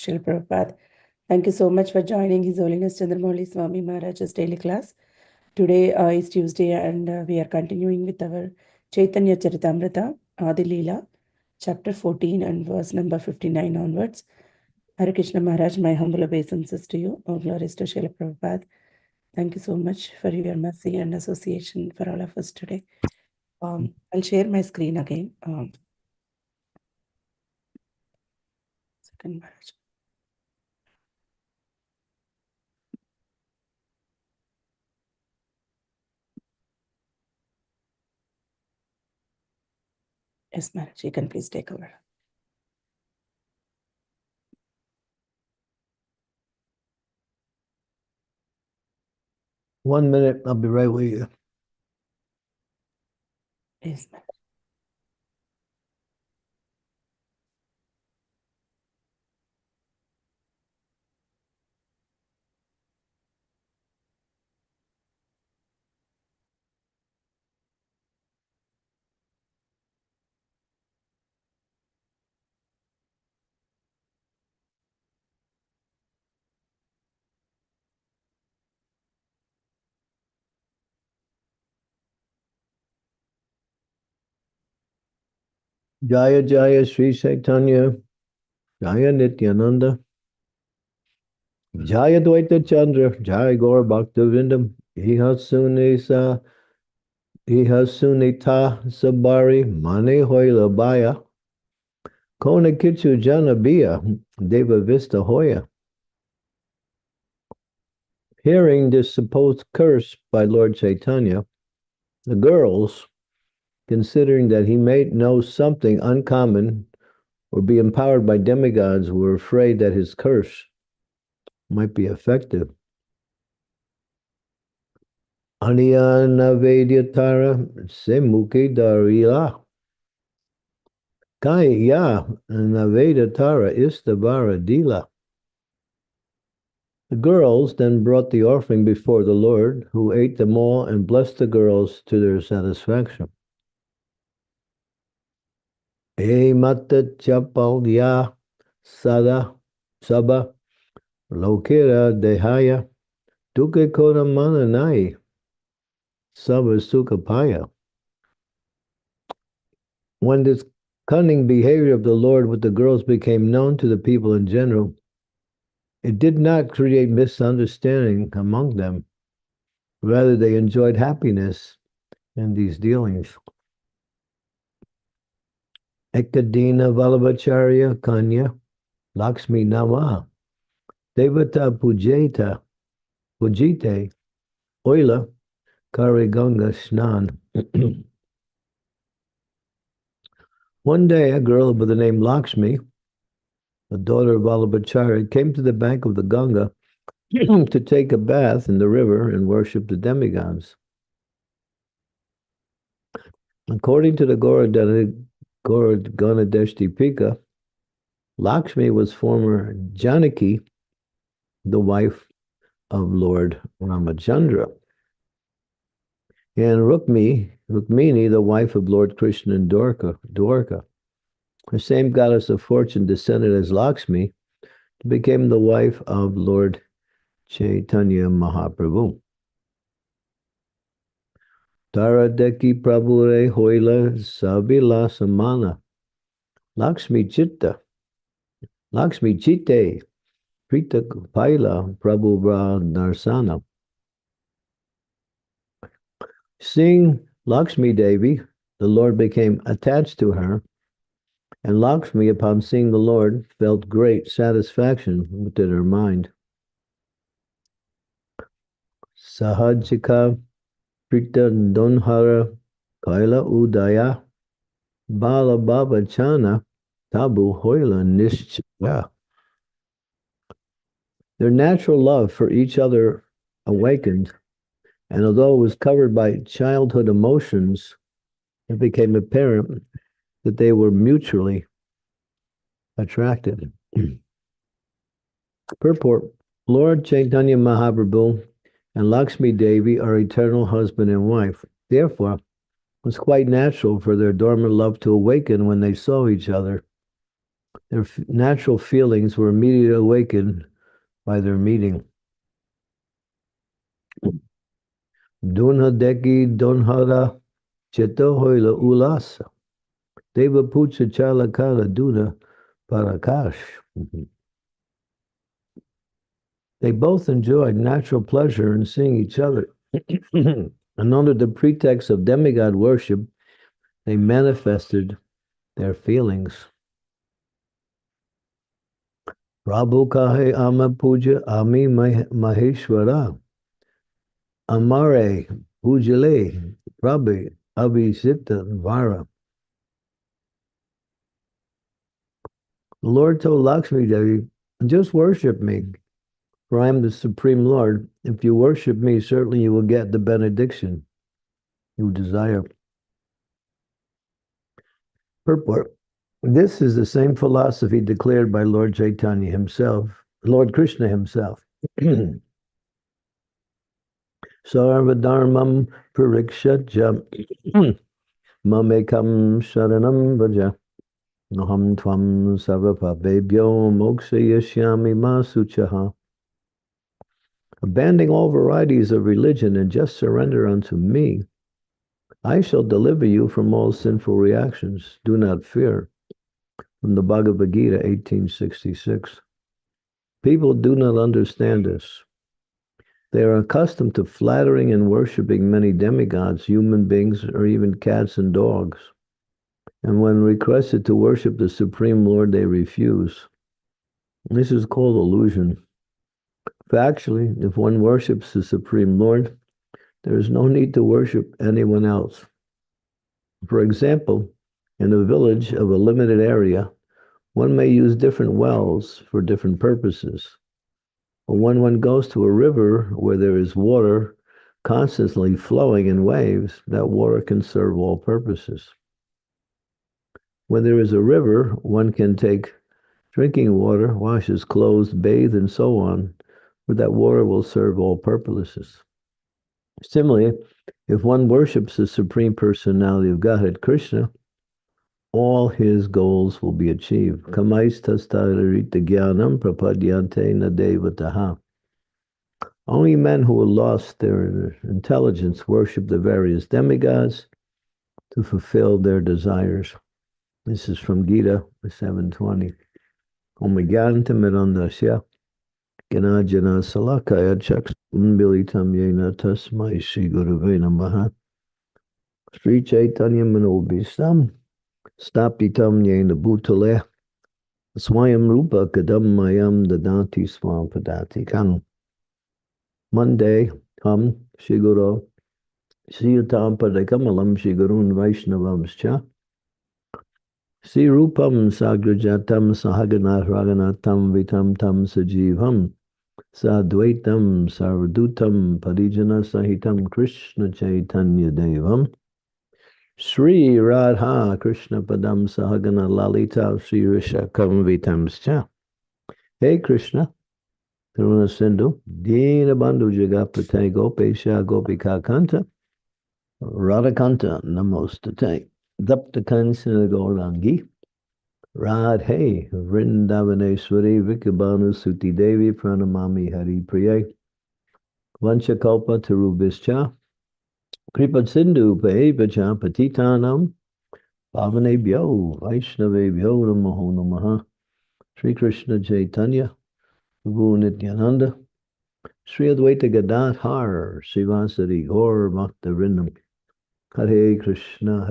Srila Prabhupada. Thank you so much for joining His Holiness Chandramauli Swami Maharaj's daily class. Today is Tuesday and we are continuing with our Chaitanya Charitamrita, Adi Lila, chapter 14 and verse number 59 onwards. Hare Krishna Maharaj, my humble obeisances to you. All glories to Srila Prabhupada. Thank you so much for your mercy and association for all of us today. I'll share my screen again. Second Maharaj. Yes, Maharaj, you can please take over. One minute, I'll be right with you. Yes, Maharaj. Jaya Jaya Sri Chaitanya, Jaya Nityananda, Jaya Dvaita Chandra, Jaya Gaur Bhaktivindam, Ihasunita Sabari, Mane Hoila Baya, Kona Kichu Janabia, Deva Vista Hoya. Hearing this supposed curse by Lord Chaitanya, the girls, considering that he may know something uncommon or be empowered by demigods, were afraid that his curse might be effective. Aniya Navedyatara Semuke Darila Kaya Navedyatara Istabara Dila. The girls then brought the offering before the Lord, who ate them all and blessed the girls to their satisfaction. E Mata Chapalya Sada Saba Lokira Dehaya Duke Kona Mananai Saba Sukapaya. When this cunning behavior of the Lord with the girls became known to the people in general, it did not create misunderstanding among them. Rather, they enjoyed happiness in these dealings. Ekadina Vallabhacharya Kanya Lakshmi Nama Devata Pujita Pujite Oila Kariganga Snan. One day, a girl by the name Lakshmi, the daughter of Vallabhacharya, came to the bank of the Ganga to take a bath in the river and worship the demigods. According to the Ganadeshtipika, Lakshmi was former Janaki, the wife of Lord Ramachandra, and Rukmini, the wife of Lord Krishna and Dwarka. The same goddess of fortune descended as Lakshmi, became the wife of Lord Chaitanya Mahaprabhu. Taradeki Prabhure Hoila Sabila Samana Lakshmi Chitte Prita Paila Prabhu Narsana. Seeing Lakshmi Devi, the Lord became attached to her, and Lakshmi, upon seeing the Lord, felt great satisfaction within her mind. Sahajika Prita Donhara Kaila Udaya Bala Baba Chana Tabu Hoila Nishchaya. Their natural love for each other awakened, and although it was covered by childhood emotions, it became apparent that they were mutually attracted. Purport: Lord Chaitanya Mahaprabhu and Lakshmi Devi are eternal husband and wife. Therefore, it was quite natural for their dormant love to awaken when they saw each other. Their natural feelings were immediately awakened by their meeting. Dunha deki donhara cheto hoila ulasa. Deva pucha chalakala duna parakash. They both enjoyed natural pleasure in seeing each other. And under the pretext of demigod worship, they manifested their feelings. Prabhu kahe ama puja ami maheshwara. Amare pujale Prabhu abhisita vara. The Lord told Lakshmi Devi, just worship me, for I am the Supreme Lord. If you worship me, certainly you will get the benediction you desire. Purport. This is the same philosophy declared by Lord Chaitanya himself, Lord Krishna himself. Sarvadharmam parikshaja mamekam sharanam vaja naham tvam sarvapabebhyo mokshayashyami masuchaha. Abandoning all varieties of religion and just surrender unto me, I shall deliver you from all sinful reactions. Do not fear. From the Bhagavad Gita, 1866. People do not understand this. They are accustomed to flattering and worshiping many demigods, human beings, or even cats and dogs. And when requested to worship the Supreme Lord, they refuse. This is called illusion. Factually, if one worships the Supreme Lord, there is no need to worship anyone else. For example, in a village of a limited area, one may use different wells for different purposes. But when one goes to a river where there is water constantly flowing in waves, that water can serve all purposes. When there is a river, one can take drinking water, wash his clothes, bathe, and so on, but that water will serve all purposes. Similarly, if one worships the Supreme Personality of Godhead, Krishna, all his goals will be achieved. Kamais tastarita jnanam prapadyante na devataha. Only men who have lost their intelligence worship the various demigods to fulfill their desires. This is from Gita 7:20. Omagyantamirandasya Ganajana Salakaya Chaksunbilitam Yena Tasmai Sri Gurave Namaha Sri Chaitanya Manobhistam Stapitam Yena Bhutale Swayam Rupa Kadam Mayam Dadanti Swam Padati Kang. Monday, Ham Shiguro Siyutam Padakamalam Shigurun Vaishnavamscha Si Rupam Sagrajatam Sahaganath Raganatam Vitam Tam Sajivam Sadvaitam Sarvadutam Parijana Sahitam Krishna Chaitanya Devam Sri Radha Krishna Padam Sahagana Lalita Sri Rishakam Vitamscha. Hey Krishna, Karuna Sindhu, Dina Bandhu Jagapate Gopesha Gopika Kanta, Radhakanta Namostate, Dapta Kansana Gaurangi, Radhe Vrindavaneshwari Vikabanu Suti Devi Pranamami Hari Priya Vanchakalpa Tarubhischa Kripa Sindhu Paevacha Patitanam Pavanebhyo Vaishnavebhyo Namaho Namaha Sri Krishna Chaitanya Prabhu Nityananda Sri Advaita Gadadhar Sivasari Gaur Bhakta Vrindam Hare Krishna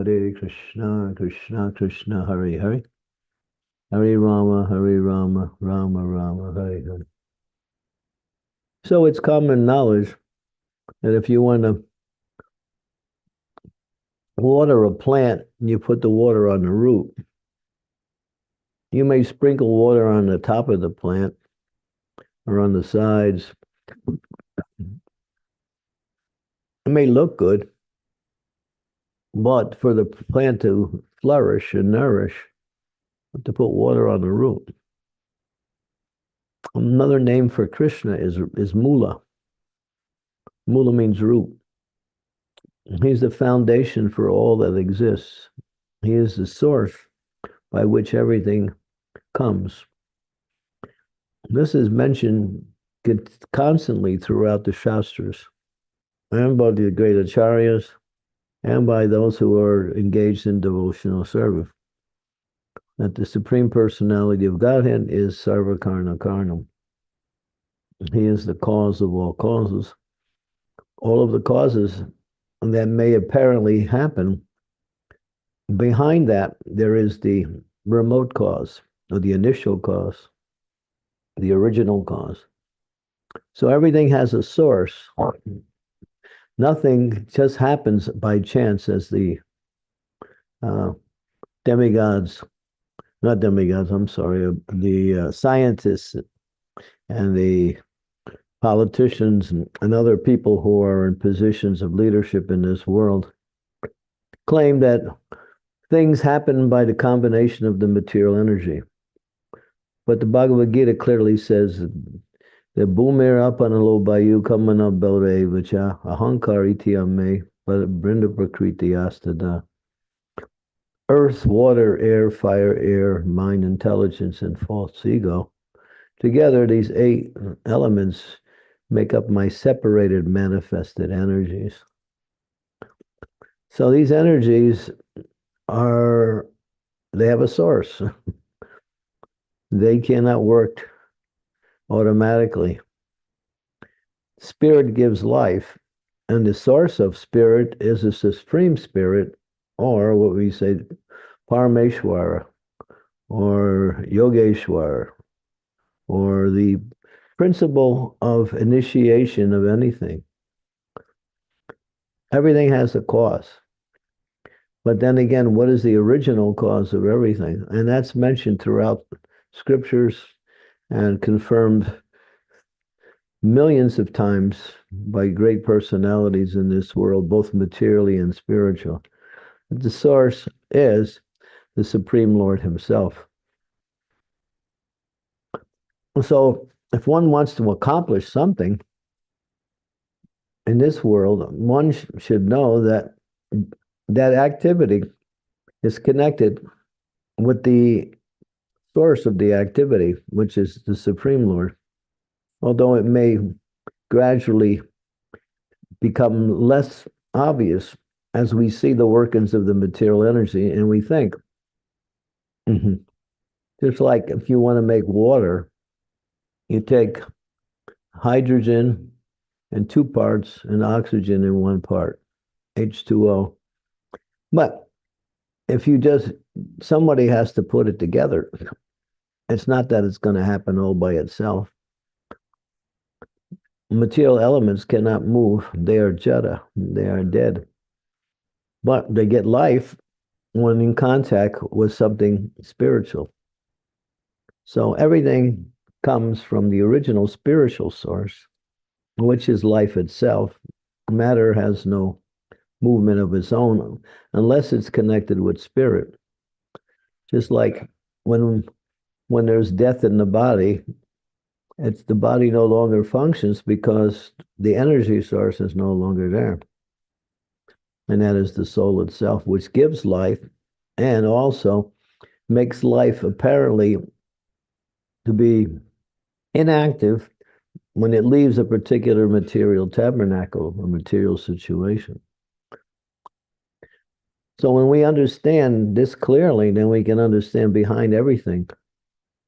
Krishna Krishna Hare Hare Hare Rama, Rama Rama, Hare Hare. So it's common knowledge that if you want to water a plant and you put the water on the root, you may sprinkle water on the top of the plant or on the sides. It may look good, but for the plant to flourish and nourish, you have to put water on the root. Another name for Krishna is Mula. Mula means root. He's the foundation for all that exists. He is the source by which everything comes. This is mentioned constantly throughout the Shastras, and by the great acharyas, and by those who are engaged in devotional service, that the Supreme Personality of Godhead is Sarva Karna Karnam. He is the cause of all causes. All of the causes that may apparently happen, behind that, there is the remote cause, or the initial cause, the original cause. So everything has a source. Nothing just happens by chance, as the demigods, not demigods, I'm sorry, the scientists and the politicians and other people who are in positions of leadership in this world claim that things happen by the combination of the material energy. But the Bhagavad Gita clearly says that Bhumir apanalo bayu kamana bore vacha ahankar itiyame brinda prakriti astada. Earth, water, air, fire, air, mind, intelligence, and false ego. Together, these 8 elements make up my separated manifested energies. So these energies they have a source. They cannot work automatically. Spirit gives life, and the source of spirit is the Supreme Spirit, or what we say, Parameshwara, or Yogeshwara, or the principle of initiation of anything. Everything has a cause. But then again, what is the original cause of everything? And that's mentioned throughout scriptures and confirmed millions of times by great personalities in this world, both materially and spiritual. The source is the Supreme Lord himself. So if one wants to accomplish something in this world, one should know that that activity is connected with the source of the activity, which is the Supreme Lord. Although it may gradually become less obvious as we see the workings of the material energy, and we think, just like if you want to make water, you take hydrogen in 2 parts and oxygen in 1 part, H2O. But if somebody has to put it together, it's not that it's going to happen all by itself. Material elements cannot move. They are jada. They are dead. But they get life when in contact with something spiritual. So everything comes from the original spiritual source, which is life itself. Matter has no movement of its own unless it's connected with spirit. Just like when there's death in the body, the body no longer functions because the energy source is no longer there. And that is the soul itself, which gives life and also makes life apparently to be inactive when it leaves a particular material tabernacle or material situation. So when we understand this clearly, then we can understand behind everything,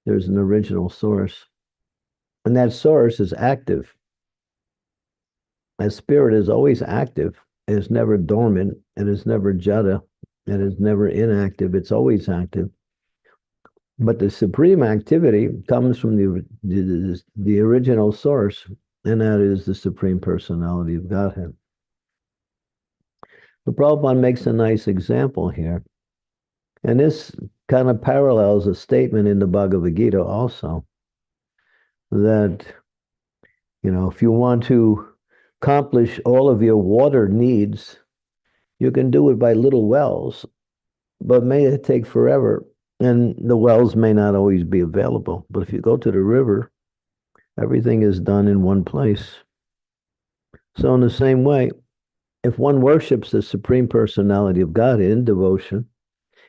there's an original source. And that source is active. That spirit is always active. It is never dormant. It is never jada. It is never inactive. It's always active. But the supreme activity comes from the original source, and that is the Supreme Personality of Godhead. The Prabhupada makes a nice example here. And this kind of parallels a statement in the Bhagavad Gita also, that, if you want to accomplish all of your water needs, you can do it by little wells, but may take forever, and the wells may not always be available. But if you go to the river, everything is done in one place. So in the same way, if one worships the Supreme Personality of God in devotion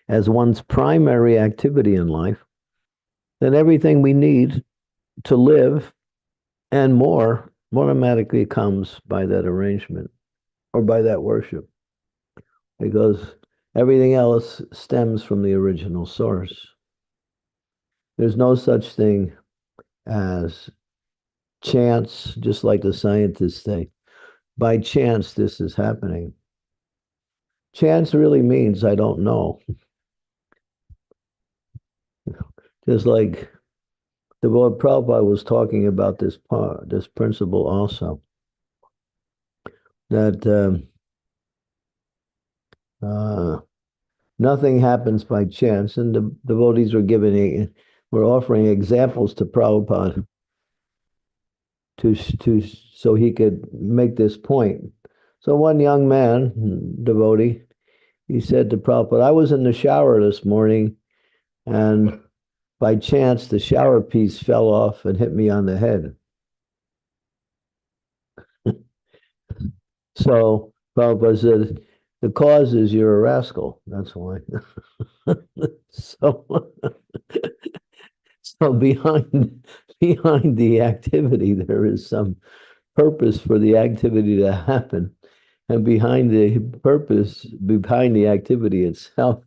as one's primary activity in life, then everything we need to live and more automatically comes by that arrangement or by that worship, because everything else stems from the original source. There's no such thing as chance, just like the scientists say. By chance, this is happening. Chance really means I don't know. Just like the Lord Prabhupada was talking about this principle also, that nothing happens by chance, and the devotees were offering examples to Prabhupada to so he could make this point. So one young man, devotee, he said to Prabhupada, I was in the shower this morning, and by chance the shower piece fell off and hit me on the head. So Prabhupada said, the cause is you're a rascal. That's why. so so behind the activity, there is some purpose for the activity to happen. And behind the purpose, behind the activity itself,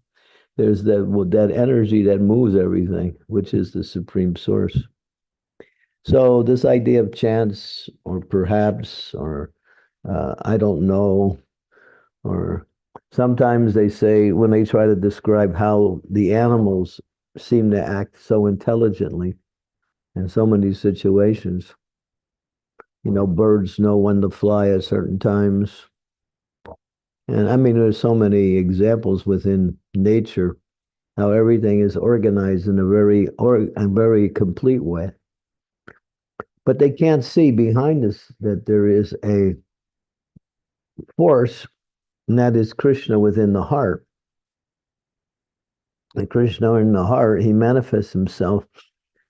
there's that energy that moves everything, which is the supreme source. So this idea of chance or perhaps or I don't know, or sometimes they say when they try to describe how the animals seem to act so intelligently in so many situations. Birds know when to fly at certain times. And I mean, there's so many examples within nature how everything is organized in a very complete way. But they can't see behind this that there is a force, and that is Krishna within the heart. And Krishna in the heart, he manifests himself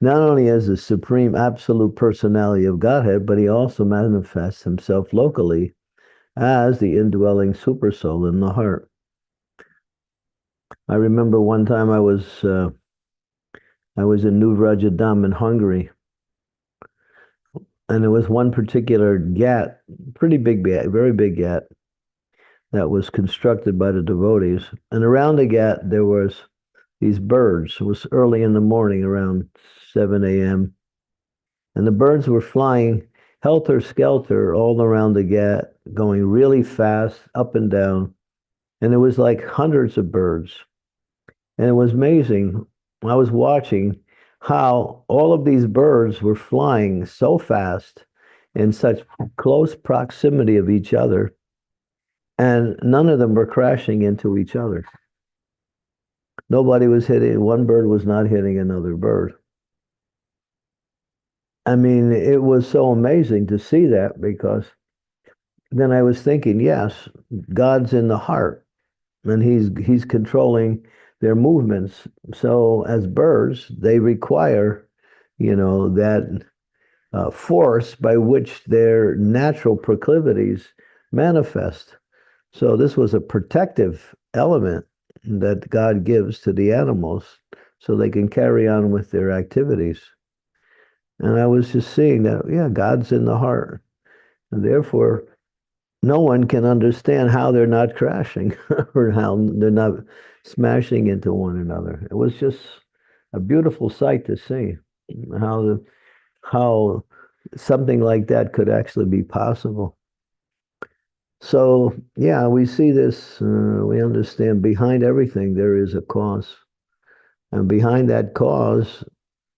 not only as the supreme absolute personality of Godhead, but he also manifests himself locally as the indwelling supersoul in the heart. I remember one time I was in Nuvrajadam in Hungary, and there was one particular ghat, pretty big ghat, very big ghat, that was constructed by the devotees. And around the ghat there was these birds. It was early in the morning, around 7 a.m. And the birds were flying helter-skelter all around the ghat, going really fast, up and down. And it was like hundreds of birds. And it was amazing. I was watching how all of these birds were flying so fast in such close proximity of each other, and none of them were crashing into each other. Nobody was hitting, one bird was not hitting another bird. I mean, it was so amazing to see that, because then I was thinking, yes, God's in the heart and he's controlling their movements. So as birds, they require, that force by which their natural proclivities manifest. So this was a protective element that God gives to the animals so they can carry on with their activities. And I was just seeing that, yeah, God's in the heart. And therefore, no one can understand how they're not crashing or how they're not smashing into one another. It was just a beautiful sight to see how something like that could actually be possible. So, yeah, we see this, we understand behind everything there is a cause. And behind that cause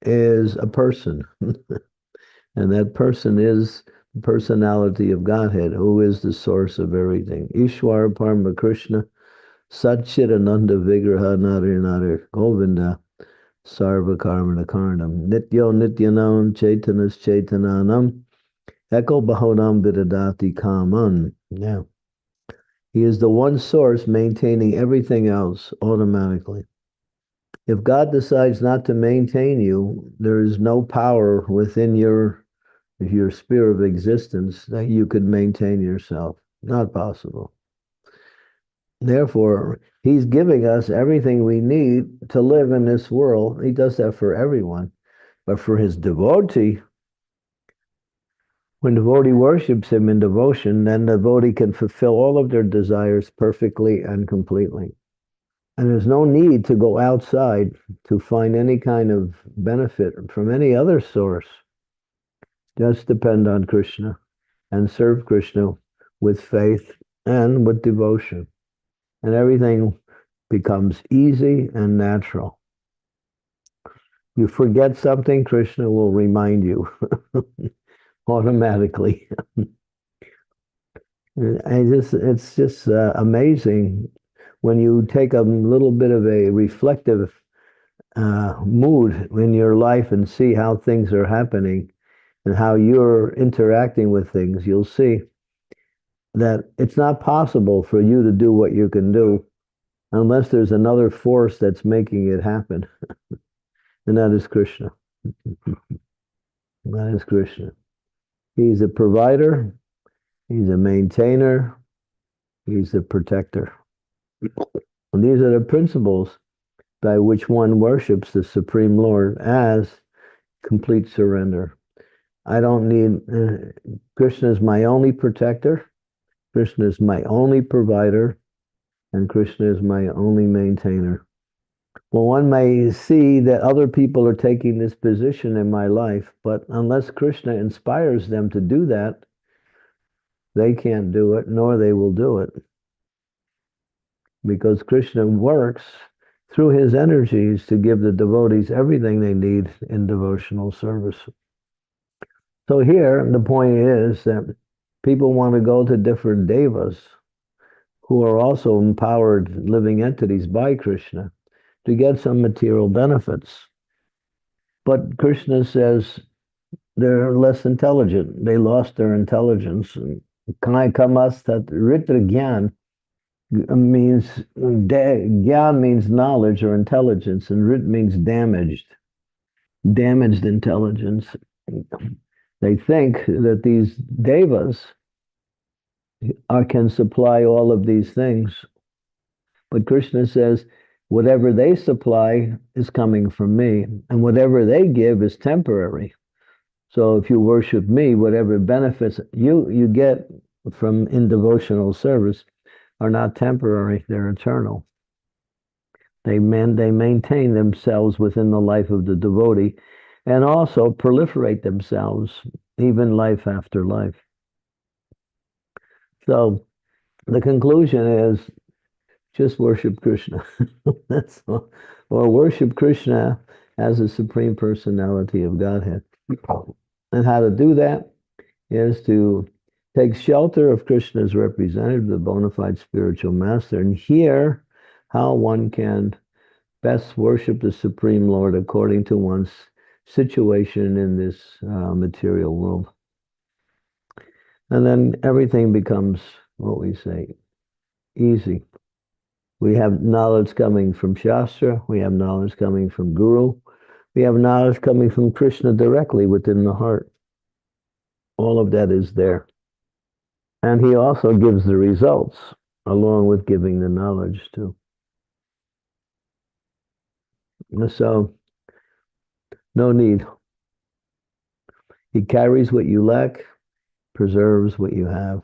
is a person. And that person is the personality of Godhead, who is the source of everything. Ishwar Parama Krishna, Satchidananda Vigraha Nadir Nadir Govinda, Sarva Karmana Karnam, Nityo Nityanam Chaitanas Chaitananam, Eko Bahodam Vidadati Kaman. Yeah. He is the one source maintaining everything else automatically. If God decides not to maintain you, there is no power within your sphere of existence that you could maintain yourself. Not possible. Therefore, he's giving us everything we need to live in this world. He does that for everyone. But for his devotee, when devotee worships him in devotion, then the devotee can fulfill all of their desires perfectly and completely. And there's no need to go outside to find any kind of benefit from any other source. Just depend on Krishna and serve Krishna with faith and with devotion. And everything becomes easy and natural. You forget something, Krishna will remind you automatically. It's just amazing when you take a little bit of a reflective mood in your life and see how things are happening and how you're interacting with things. You'll see that it's not possible for you to do what you can do unless there's another force that's making it happen. And that is Krishna. That is Krishna. He's a provider, he's a maintainer, he's a protector. And these are the principles by which one worships the Supreme Lord as complete surrender. I don't need, Krishna is my only protector, Krishna is my only provider, and Krishna is my only maintainer. Well, one may see that other people are taking this position in my life, but unless Krishna inspires them to do that, they can't do it, nor they will do it. Because Krishna works through his energies to give the devotees everything they need in devotional service. So here, the point is that people want to go to different devas who are also empowered living entities by Krishna to get some material benefits. But Krishna says they're less intelligent. They lost their intelligence. Kai kamas tat ritra gyan means, gyan means knowledge or intelligence, and rit means damaged intelligence. They think that these devas can supply all of these things. But Krishna says, whatever they supply is coming from me, and whatever they give is temporary. So if you worship me, whatever benefits you get from in devotional service are not temporary, they're eternal. They maintain themselves within the life of the devotee and also proliferate themselves even life after life. So the conclusion is just worship Krishna. That's all. Or worship Krishna as a Supreme Personality of Godhead. And how to do that is to take shelter of Krishna's representative, the bona fide spiritual master, and hear how one can best worship the Supreme Lord according to one's situation in this material world. And then everything becomes, what we say, easy. We have knowledge coming from Shastra, we have knowledge coming from Guru, we have knowledge coming from Krishna directly within the heart. All of that is there. And he also gives the results along with giving the knowledge too. So, no need. He carries what you lack, preserves what you have.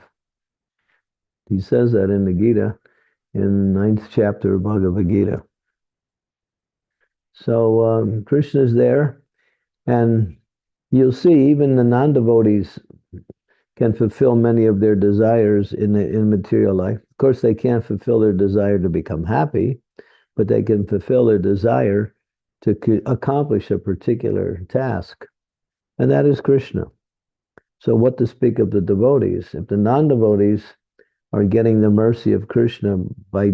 He says that in the Gita, in 9th chapter of Bhagavad Gita. So Krishna is there, and you'll see even the non-devotees can fulfill many of their desires in material life. Of course, they can't fulfill their desire to become happy, but they can fulfill their desire to accomplish a particular task, and that is Krishna. So what to speak of the devotees? If the non-devotees are getting the mercy of Krishna by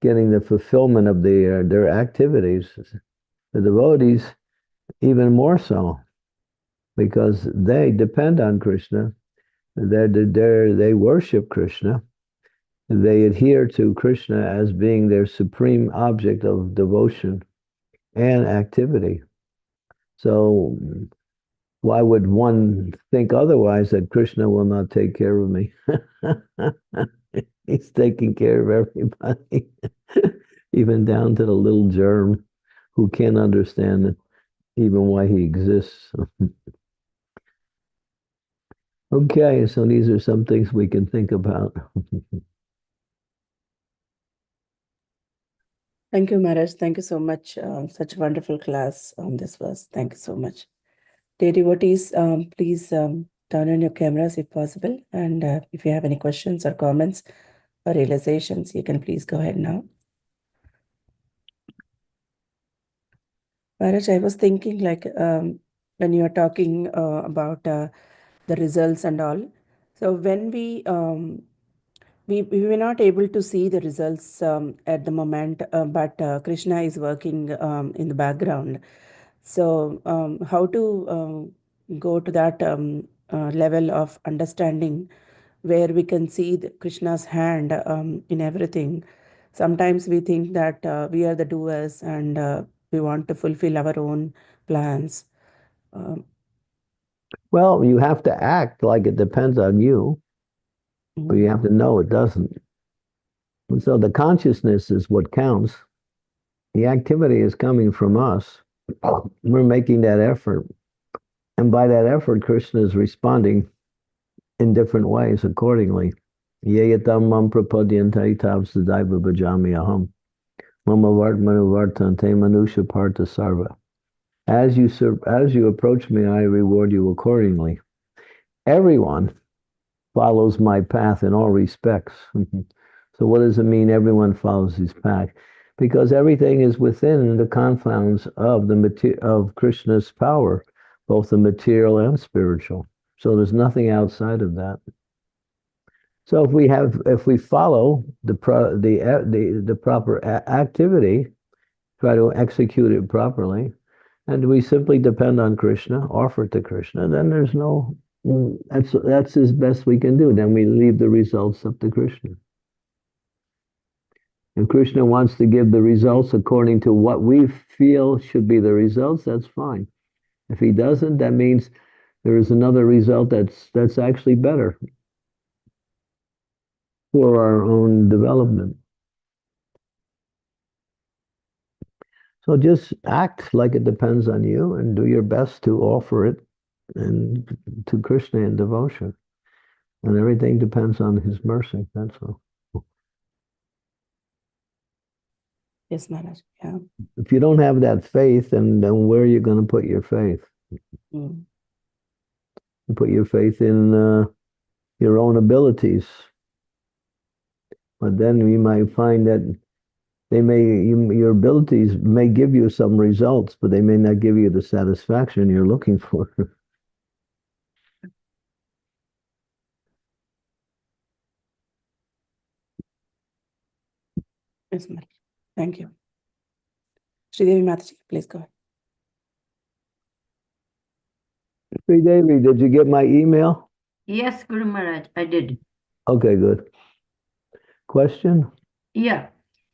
getting the fulfillment of their activities, the devotees even more so, because they depend on Krishna, they worship Krishna, they adhere to Krishna as being their supreme object of devotion and activity. So why would one think otherwise, that Krishna will not take care of me? He's taking care of everybody, even down to the little germ who can't understand even why he exists. Okay, so these are some things we can think about. Thank you, Maharaj. Thank you so much. Such a wonderful class on this verse. Thank you so much. Dear devotees, please turn on your cameras if possible. And if you have any questions or comments or realizations, you can please go ahead now. Maharaj, I was thinking like when you are talking about the results and all. So when we were not able to see the results at the moment, but Krishna is working in the background. So how to go to that level of understanding where we can see Krishna's hand in everything. Sometimes we think that we are the doers and we want to fulfill our own plans. Um, Well, you have to act like it depends on you, but you mm, have to know it doesn't. And so the consciousness is what counts. The activity is coming from us. We're making that effort. And by that effort, Krishna is responding in different ways accordingly. Yeyatam mam prapadyantai tav sadaiva bhajami aham. Mama vartmanu vartante manusha partha sarva. As you approach me, I reward you accordingly. Everyone follows my path in all respects. So what does it mean everyone follows his path? Because everything is within the confines of of Krishna's power, both the material and spiritual. So there's nothing outside of that. So if we follow the proper activity, try to execute it properly, and we simply depend on Krishna, offer it to Krishna, then there's no that's as best we can do. Then we leave the results up to Krishna. If Krishna wants to give the results according to what we feel should be the results, that's fine. If he doesn't, that means there is another result that's actually better for our own development. So just act like it depends on you and do your best to offer it and to Krishna in devotion. And everything depends on his mercy. That's all. yes, Maharaj. Yeah. If you don't have that faith, then where are you going to put your faith? Mm. You put your faith in your own abilities. But then you might find that your abilities may give you some results, but they may not give you the satisfaction you're looking for. Yes, Maharaj. Thank you. Sridevi Mataji, please go ahead. Hey, Davy, did you get my email? Yes, Guru Maharaj, I did. Okay, good. Question? Yeah.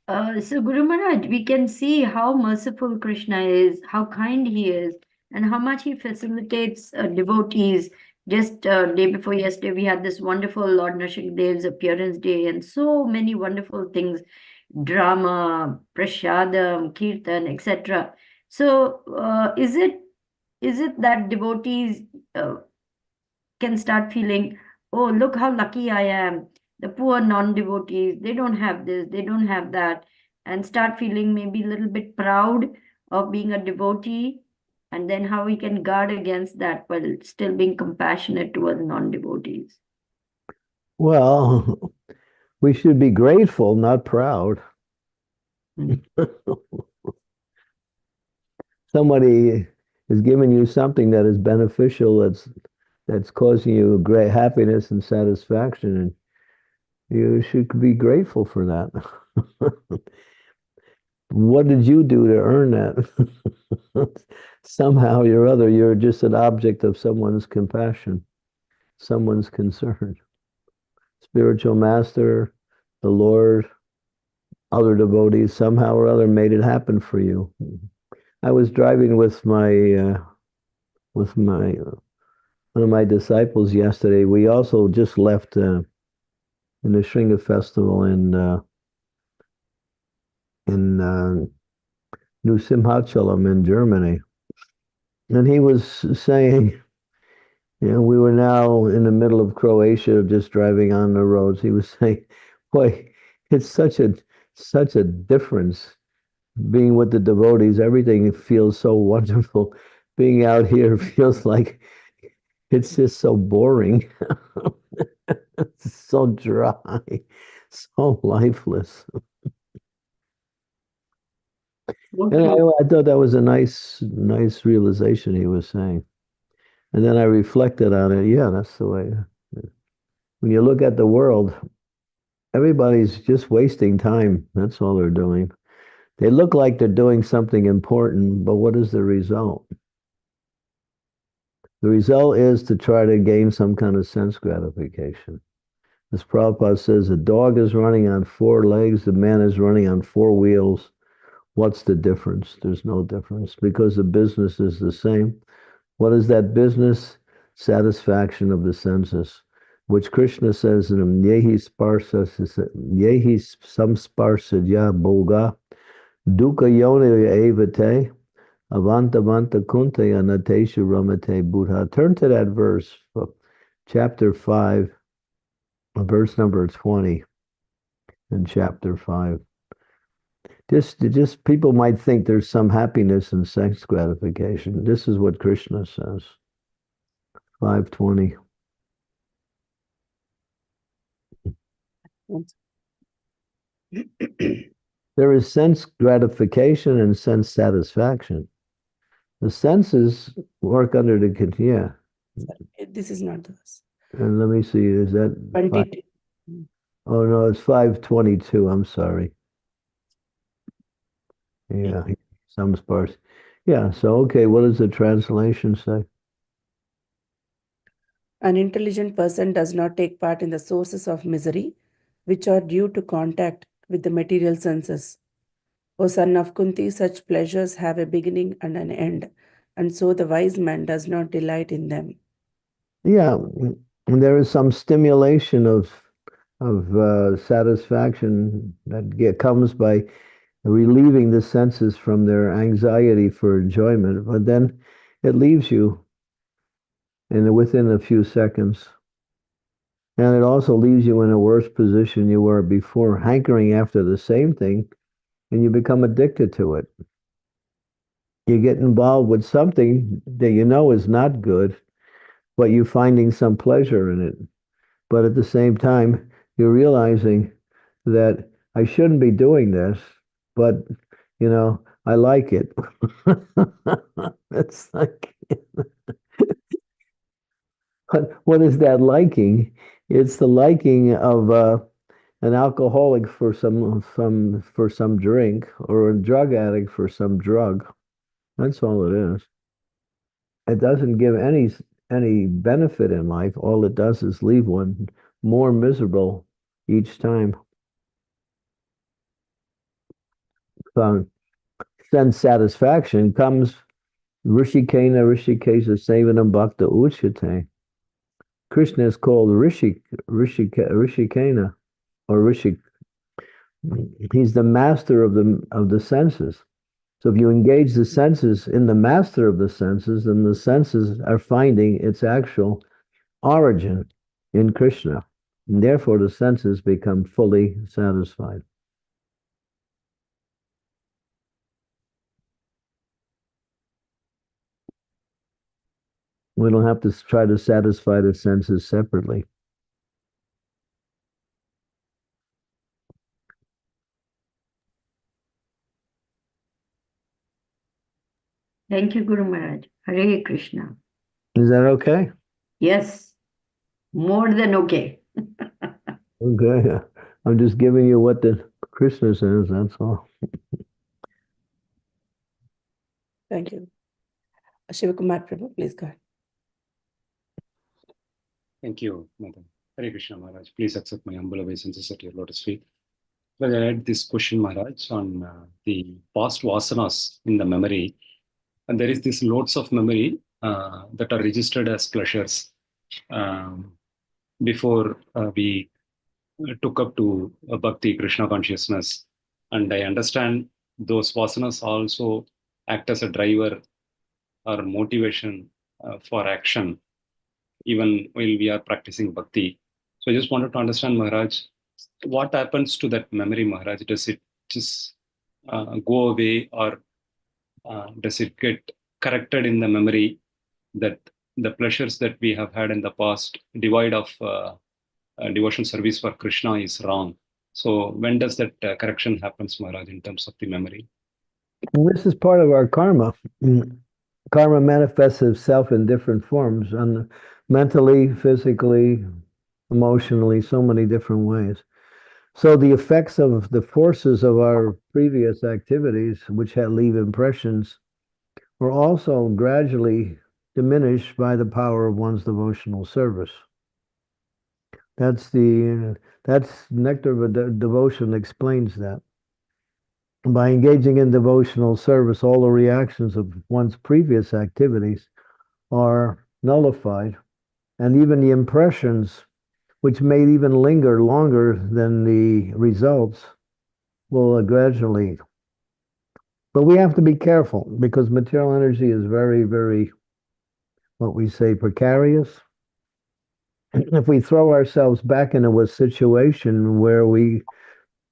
So Guru Maharaj, we can see how merciful Krishna is, how kind he is, and how much he facilitates devotees. Just day before yesterday, we had this wonderful Lord Nrsimhadev's appearance day, and so many wonderful things, drama, prasadam, kirtan, etc. So, is it that devotees can start feeling, oh, look how lucky I am. The poor non devotees, they don't have this, they don't have that, and start feeling maybe a little bit proud of being a devotee, and then how we can guard against that while still being compassionate towards non devotees. Well, we should be grateful, not proud. Mm. Somebody is giving you something that is beneficial, that's causing you great happiness and satisfaction, and you should be grateful for that. What did you do to earn that? Somehow or other, you're just an object of someone's compassion, someone's concern. Spiritual master, the Lord, other devotees, somehow or other made it happen for you. I was driving with my one of my disciples yesterday. We also just left in the Shringa festival in New Simhachalam in Germany. And he was saying, we were now in the middle of Croatia, just driving on the roads. He was saying, boy, it's such a difference being with the devotees. Everything feels so wonderful. Being out here feels like it's just so boring. It's so dry, so lifeless. And I thought that was a nice realization he was saying. And then I reflected on it. Yeah, that's the way. When you look at the world, everybody's just wasting time. That's all they're doing. They look like they're doing something important, but what is the result? The result is to try to gain some kind of sense gratification. As Prabhupada says, a dog is running on 4 legs, the man is running on 4 wheels. What's the difference? There's no difference because the business is the same. What is that business? Satisfaction of the senses, which Krishna says in him, Yehi samsparsadya bhoga dukkha yone evate avanta vanta kuntaya nateshu ramate buddha. Turn to that verse, chapter 5, verse number 20 in chapter 5. Just people might think there's some happiness in sex gratification. This is what Krishna says. 5:20. There is sense gratification and sense satisfaction. The senses work under the This is not the verse. And let me see, is that 22. Oh no, it's 5:22. I'm sorry. Yeah, some sparse. Yeah, so okay, what does the translation say? An intelligent person does not take part in the sources of misery, which are due to contact with the material senses. O son of Kunti, such pleasures have a beginning and an end, and so the wise man does not delight in them. Yeah, and there is some stimulation of satisfaction that comes by relieving the senses from their anxiety for enjoyment, but then it leaves you within a few seconds. And it also leaves you in a worse position you were before, hankering after the same thing, and you become addicted to it. You get involved with something that you know is not good, but you're finding some pleasure in it. But at the same time, you're realizing that I shouldn't be doing this, but I like it. It's like, what is that liking? It's the liking of an alcoholic for some drink, or a drug addict for some drug. That's all it is. It doesn't give any benefit in life. All it does is leave one more miserable each time. Sense satisfaction comes Rishikena Sevanam Bhakta Uchyate. Krishna is called Rishikena, or Rishik. He's the master of the senses. So if you engage the senses in the master of the senses, then the senses are finding its actual origin in Krishna. And therefore the senses become fully satisfied. We don't have to try to satisfy the senses separately. Thank you, Guru Maharaj. Hare Krishna. Is that okay? Yes, more than okay. Okay. I'm just giving you what the Krishna says, that's all. Thank you. Shivakumar Prabhu, please go ahead. Thank you, Madam. Hare Krishna Maharaj. Please accept my humble obeisances at your lotus feet. Well, I had this question, Maharaj, on the past vasanas in the memory. And there is this loads of memory that are registered as pleasures before we took up to Bhakti, Krishna consciousness. And I understand those vasanas also act as a driver or motivation for action, even while we are practicing bhakti. So I just wanted to understand, Maharaj, what happens to that memory, Maharaj? Does it just go away, or does it get corrected in the memory that the pleasures that we have had in the past, divide of devotion service for Krishna is wrong? So when does that correction happens, Maharaj, in terms of the memory? This is part of our karma. Karma manifests itself in different forms, mentally, physically, emotionally, so many different ways. So the effects of the forces of our previous activities, which had leave impressions, were also gradually diminished by the power of one's devotional service. That's Nectar of Devotion explains that. By engaging in devotional service, all the reactions of one's previous activities are nullified, and even the impressions, which may even linger longer than the results, will gradually. But we have to be careful because material energy is very, very, what we say, precarious. If we throw ourselves back into a situation where we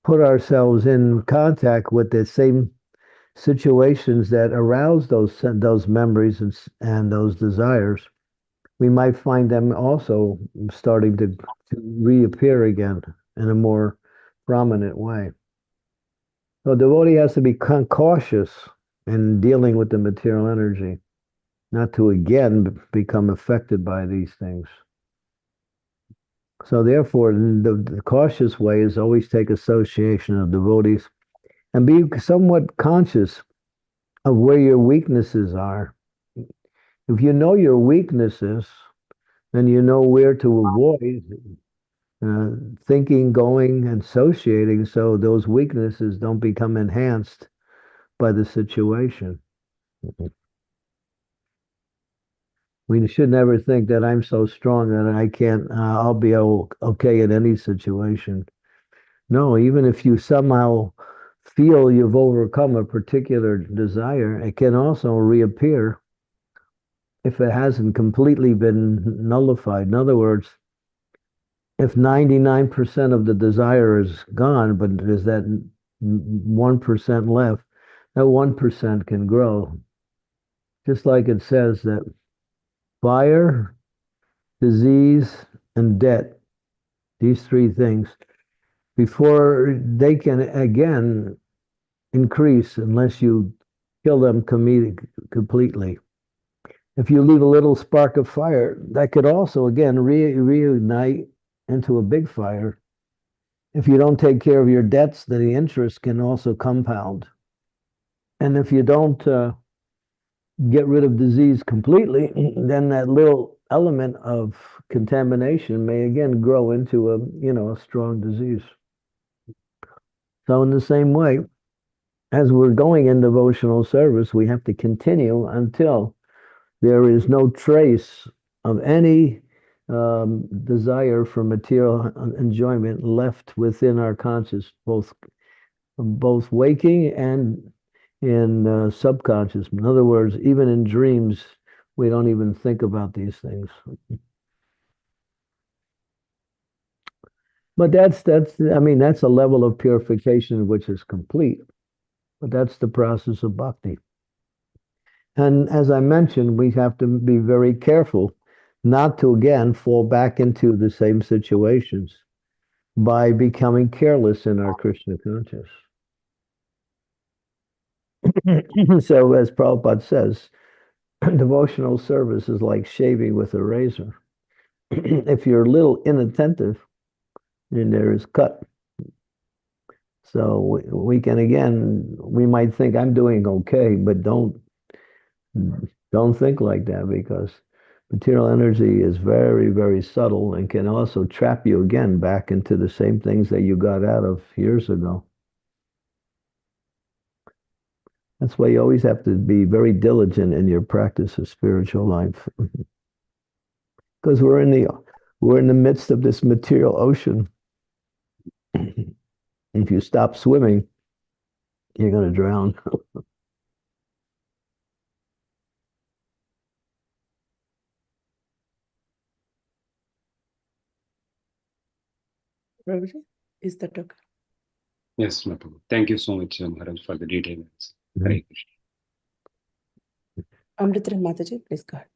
put ourselves in contact with the same situations that arouse those memories and those desires, we might find them also starting to reappear again in a more prominent way. So a devotee has to be cautious in dealing with the material energy, not to again become affected by these things. So therefore, the cautious way is always take association of devotees and be somewhat conscious of where your weaknesses are. If you know your weaknesses, then you know where to avoid thinking, going, and associating, so those weaknesses don't become enhanced by the situation. We should never think that I'm so strong that I can't, I'll be okay in any situation. No, even if you somehow feel you've overcome a particular desire, it can also reappear if it hasn't completely been nullified. In other words, if 99% of the desire is gone, but there's that 1% left, that 1% can grow. Just like it says that fire, disease, and debt, these three things, before they can again increase unless you kill them completely. If you leave a little spark of fire, that could also again reignite into a big fire. If you don't take care of your debts, then the interest can also compound. And if you don't get rid of disease completely, then that little element of contamination may again grow into a strong disease. So in the same way, as we're going in devotional service, we have to continue until there is no trace of any desire for material enjoyment left within our conscious, both waking and in subconscious. In other words, even in dreams, we don't even think about these things. But that's a level of purification which is complete. But that's the process of bhakti. And as I mentioned, we have to be very careful not to again fall back into the same situations by becoming careless in our Krishna consciousness. So as Prabhupada says, devotional service is like shaving with a razor. If you're a little inattentive, then there is cut. So we can again, we might think I'm doing okay, but don't think like that, because material energy is very, very subtle and can also trap you again back into the same things that you got out of years ago. That's why you always have to be very diligent in your practice of spiritual life. Because we're in the midst of this material ocean. If you stop swimming, you're going to drown. Prabhuji, is that okay? Yes, Mahaprabhu. Thank you so much, Maharaj, for the details. Hare Krishna. Amrita Mataji, please go ahead.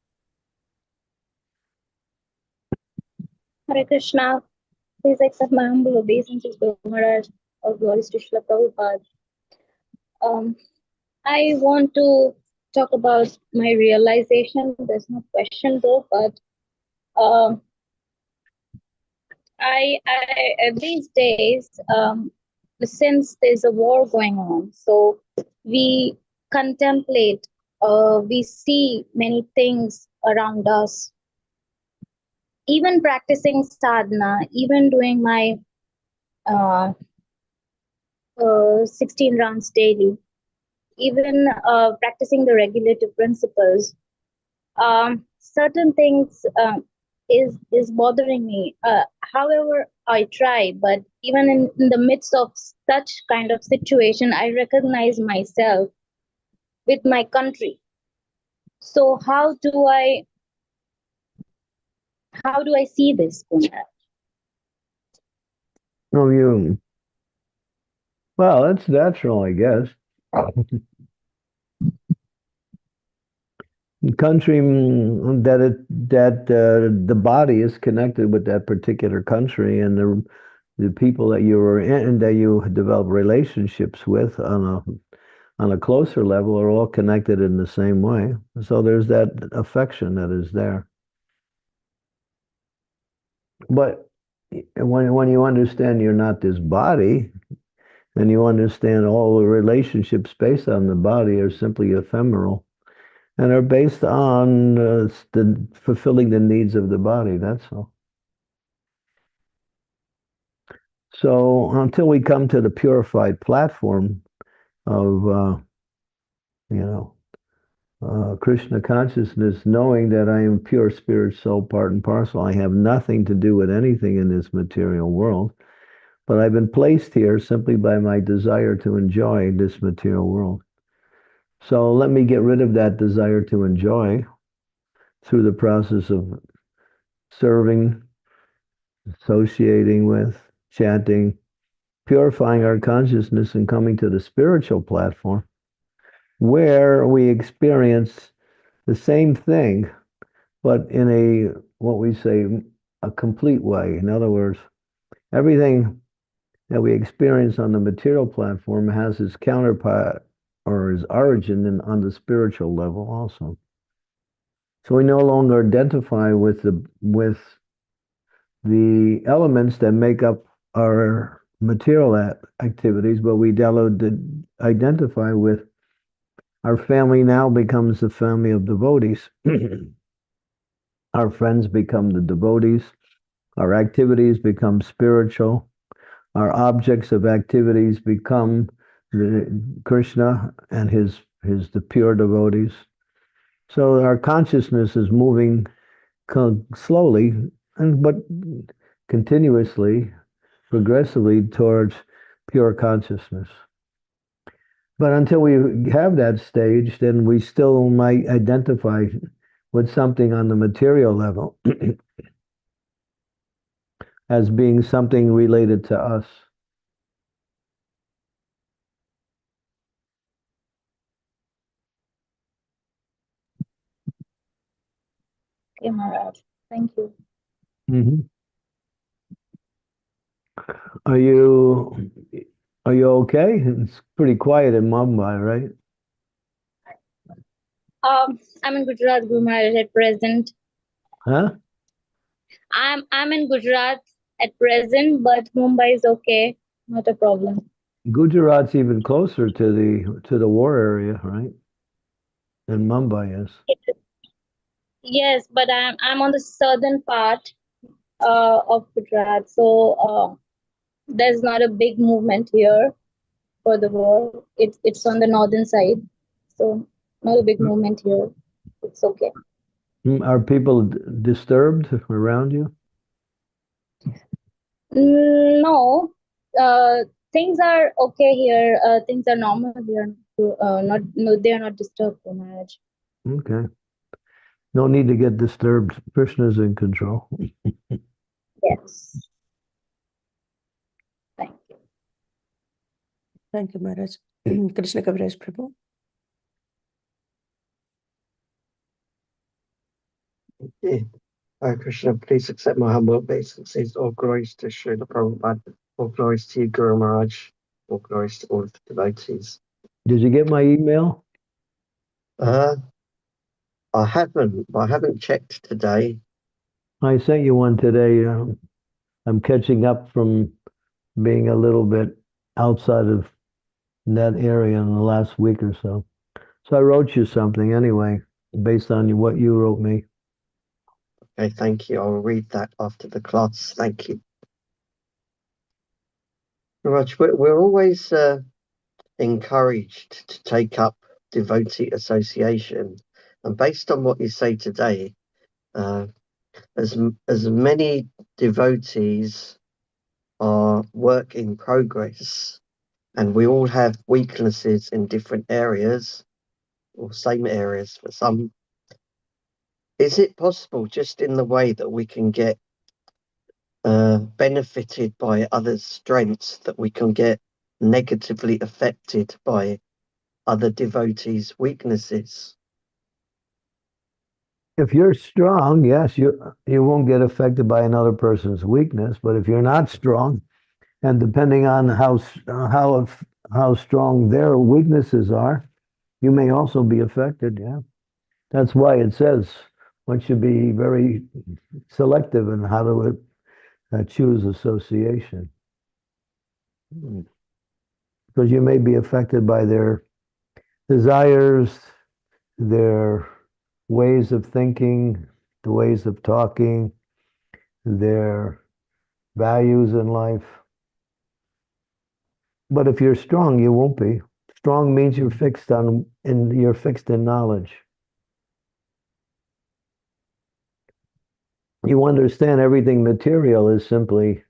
Hare Krishna. Please accept my humble obeisances, Guru Maharaj. All glories to Srila Prabhupada. I want to talk about my realization. There's no question though, but um, I these days, since there's a war going on, so we contemplate, we see many things around us. Even practicing sadhana, even doing my uh, 16 rounds daily, even practicing the regulative principles, certain things is bothering me. However, I try, but even in the midst of such kind of situation, I recognize myself with my country. So how do I see this, Kumar? Oh, well, that's natural, I guess. Country that the body is connected with that particular country, and the people that you were in and that you develop relationships with on a closer level are all connected in the same way. So there's that affection that is there. But when you understand you're not this body, and you understand all the relationships based on the body are simply ephemeral and are based on the fulfilling the needs of the body, that's all. So until we come to the purified platform of, Krishna consciousness, knowing that I am pure spirit, soul, part and parcel, I have nothing to do with anything in this material world, but I've been placed here simply by my desire to enjoy this material world. So let me get rid of that desire to enjoy through the process of serving, associating with, chanting, purifying our consciousness and coming to the spiritual platform where we experience the same thing, but in what we say, a complete way. In other words, everything that we experience on the material platform has its counterpart or its origin on the spiritual level also. So we no longer identify with the elements that make up our material activities, but we identify with our family. Now becomes the family of devotees. Our friends become the devotees. Our activities become spiritual. Our objects of activities become Krishna and the pure devotees. So our consciousness is moving slowly, but continuously, progressively towards pure consciousness. But until we have that stage, then we still might identify with something on the material level as being something related to us. Okay, Maharaj. Thank you. Mm-hmm. Are you okay? It's pretty quiet in Mumbai, right? I'm in Gujarat, Guru Maharaj, at present. Huh? I'm in Gujarat at present, but Mumbai is okay, not a problem. Gujarat's even closer to the war area, right? Than Mumbai is. Yes, but I'm on the southern part of Gujarat, so there's not a big movement here for the war. It's on the northern side, so not a big movement here. It's okay. Are people disturbed around you? No, things are okay here. Things are normal here. They are not disturbed for marriage. Okay. No need to get disturbed. Krishna's in control. Yes. Thank you, Maharaj. Krishna Kaviraj Prabhu. Yeah. Hare Krishna, please accept my humble obeisances. All glories to Srila Prabhupada. All glories to you, Guru Maharaj. All glories to all of the devotees. Did you get my email? I haven't checked today. I sent you one today. I'm catching up from being a little bit outside of that area in the last week or so. So I wrote you something anyway, based on what you wrote me. Okay, thank you. I'll read that after the class. Thank you. Maharaj, we're always encouraged to take up devotee association. And based on what you say today, as many devotees are work in progress, and we all have weaknesses in different areas, or same areas for some. Is it possible, just in the way that we can get benefited by others' strengths, that we can get negatively affected by other devotees' weaknesses? If you're strong, yes, you won't get affected by another person's weakness. But if you're not strong, and depending on how strong their weaknesses are, you may also be affected. Yeah, that's why it says one should be very selective in how to choose association, because you may be affected by their desires, their ways of thinking, the ways of talking, their values in life. But if you're strong, you won't be. Strong means you're fixed in knowledge. You understand everything material is simply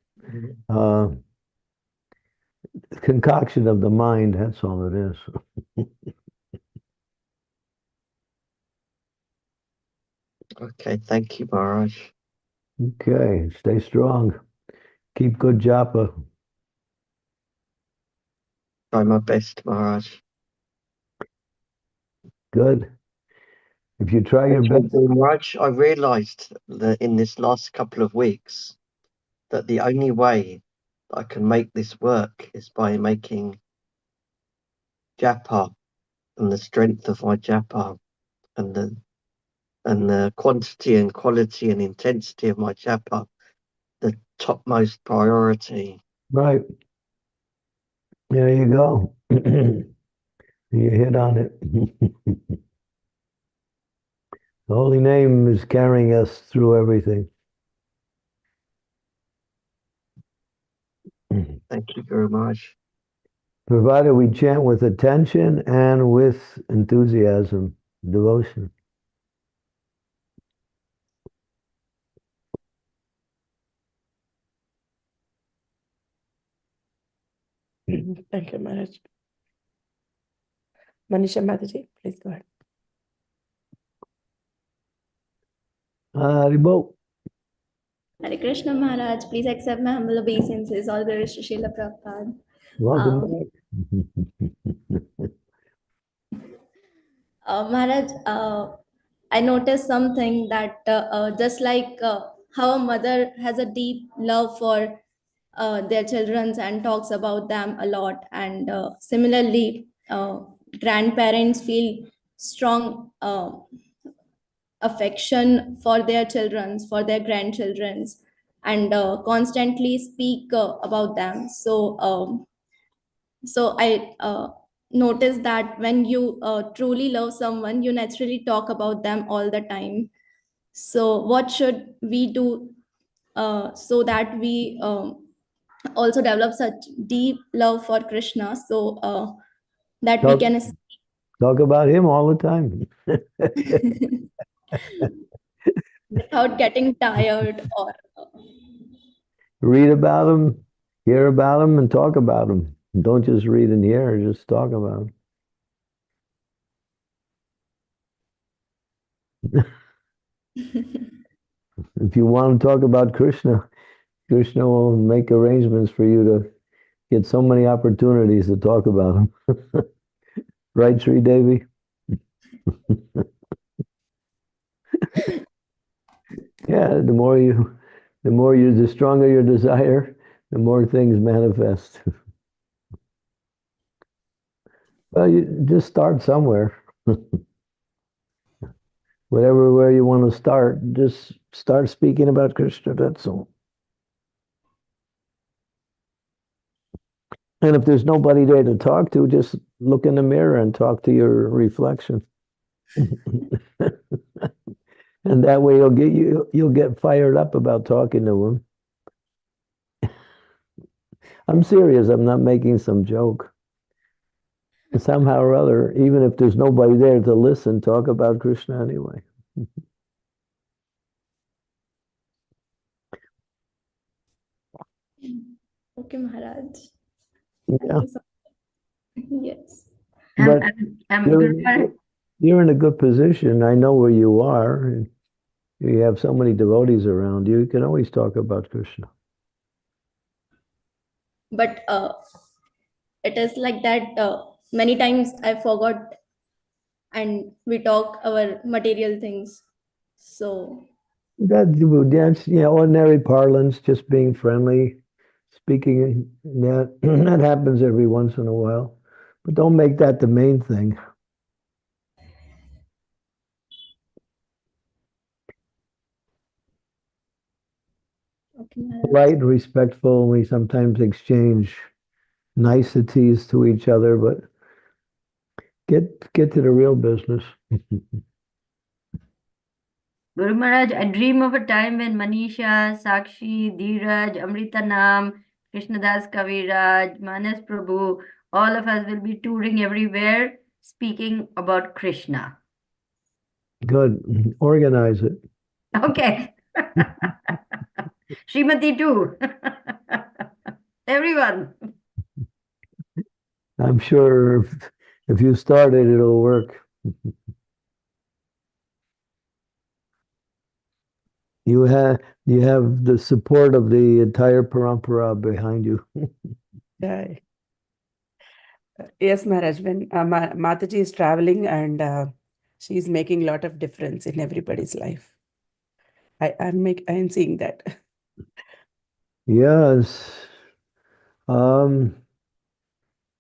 concoction of the mind. That's all it is. Okay, thank you, Maharaj. Okay, stay strong. Keep good japa. Try my best, Maharaj. Good. If you try your best. Maharaj, I realized that in this last couple of weeks that the only way I can make this work is by making japa, and the strength of my japa, and the quantity and quality and intensity of my japa, the topmost priority. Right. There you go. You hit on it. The holy name is carrying us through everything. Thank you very much. Provided we chant with attention and with enthusiasm, devotion. Thank you, Maharaj. Manisha Mataji, please go ahead. Haribo. Hare Krishna Maharaj, please accept my humble obeisances. All glories to Srila Prabhupada. Welcome back. Maharaj, I noticed something that just like how a mother has a deep love for their children and talks about them a lot, and similarly, grandparents feel strong affection for their children, for their grandchildren, and constantly speak about them. So I noticed that when you truly love someone, you naturally talk about them all the time. So what should we do so that we also develop such deep love for Krishna, so that we can Talk about him all the time. without getting tired or Read about him, hear about him, and talk about him. Don't just read and hear, just talk about him. If you want to talk about Krishna, Krishna will make arrangements for you to get so many opportunities to talk about him. Right, Sri Devi? Yeah, the stronger your desire, the more things manifest. Well, you just start somewhere. Where you want to start, just start speaking about Krishna, that's all. And if there's nobody there to talk to, just look in the mirror and talk to your reflection. And that way you'll get fired up about talking to him. I'm serious, I'm not making some joke. And somehow or other, even if there's nobody there to listen, talk about Krishna anyway. Okay, Maharaj. Yeah. Yes. But Guru Maharaj, you're in a good position. I know where you are. And you have so many devotees around you. You can always talk about Krishna. But it is like that many times I forgot and we talk our material things. So That's ordinary parlance, just being friendly, speaking. That that happens every once in a while, but don't make that the main thing. okay, Maharaj. Polite, respectful. We sometimes exchange niceties to each other, but get to the real business. Guru Maharaj, I dream of a time when Manisha, Sakshi, Dheeraj, Amritanam, Krishnadas Kaviraj, Manas Prabhu, all of us will be touring everywhere speaking about Krishna. Good. Organize it. Okay. Srimati too. Everyone. I'm sure if you start it, it'll work. You have the support of the entire parampara behind you. Yeah. Yes, Maharaj, when Mataji is traveling and she's making a lot of difference in everybody's life. I'm seeing that. Yes.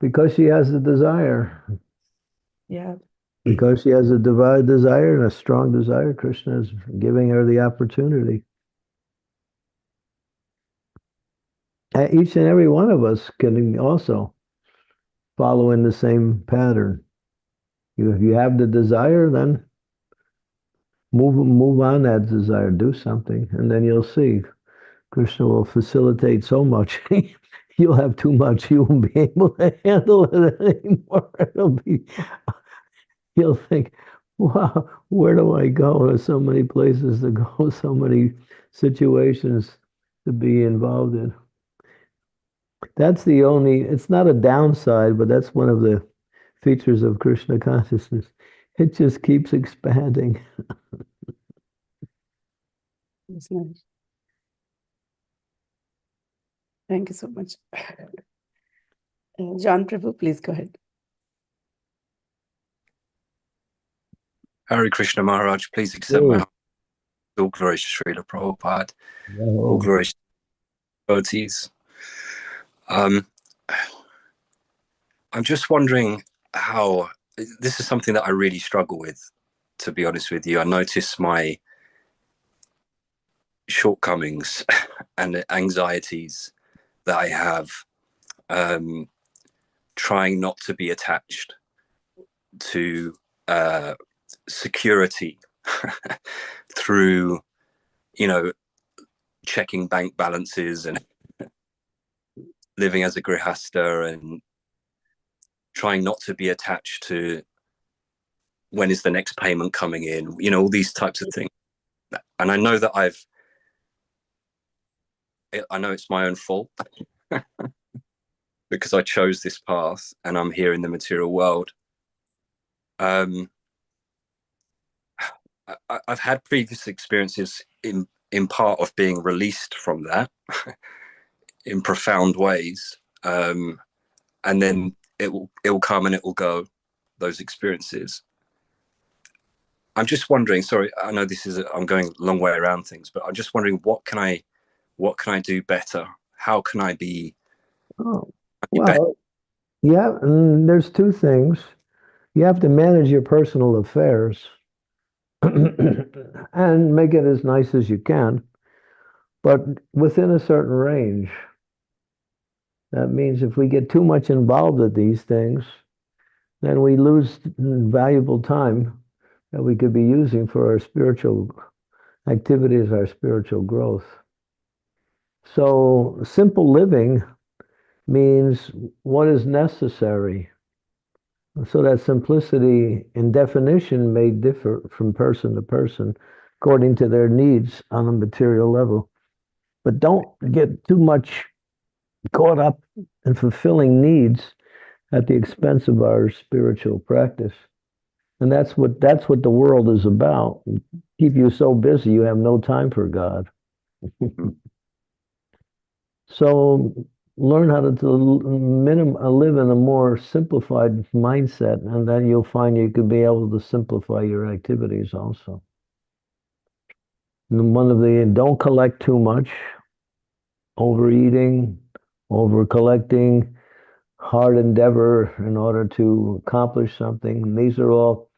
Because she has a desire. Yeah. Because she has a divine desire and a strong desire, Krishna is giving her the opportunity. Each and every one of us can also follow in the same pattern. If you have the desire, then move on that desire, do something, and then you'll see Krishna will facilitate so much. You'll have too much. You won't be able to handle it anymore. You'll think, wow, where do I go? There's so many places to go, so many situations to be involved in. It's not a downside, but that's one of the features of Krishna consciousness. It just keeps expanding. That's nice. Thank you so much. John Prabhu, please go ahead. Hare Krishna Maharaj, please accept my all glory to Srila Prabhupada, all glory to devotees. I'm just wondering how, this is something that I really struggle with, to be honest with you. I notice my shortcomings and the anxieties that I have, trying not to be attached to security through, checking bank balances and living as a grihasta, and trying not to be attached to when is the next payment coming in, all these types of things. And I know that I know it's my own fault because I chose this path and I'm here in the material world. I've had previous experiences in part of being released from that in profound ways. and then it will come and it will go, those experiences. I'm just wondering, sorry, I know I'm going a long way around things, but I'm just wondering, what can I do better? How can I be better? Well, yeah, there's two things. You have to manage your personal affairs and make it as nice as you can, but within a certain range. That means if we get too much involved with these things, then we lose valuable time that we could be using for our spiritual activities, our spiritual growth. So simple living means what is necessary. So that simplicity in definition may differ from person to person according to their needs on a material level. But don't get too much caught up in fulfilling needs at the expense of our spiritual practice. And that's what the world is about. Keep you so busy you have no time for God. So learn how to live in a more simplified mindset, and then you'll find you could be able to simplify your activities also. And don't collect too much, overeating, over collecting, hard endeavor in order to accomplish something. These are all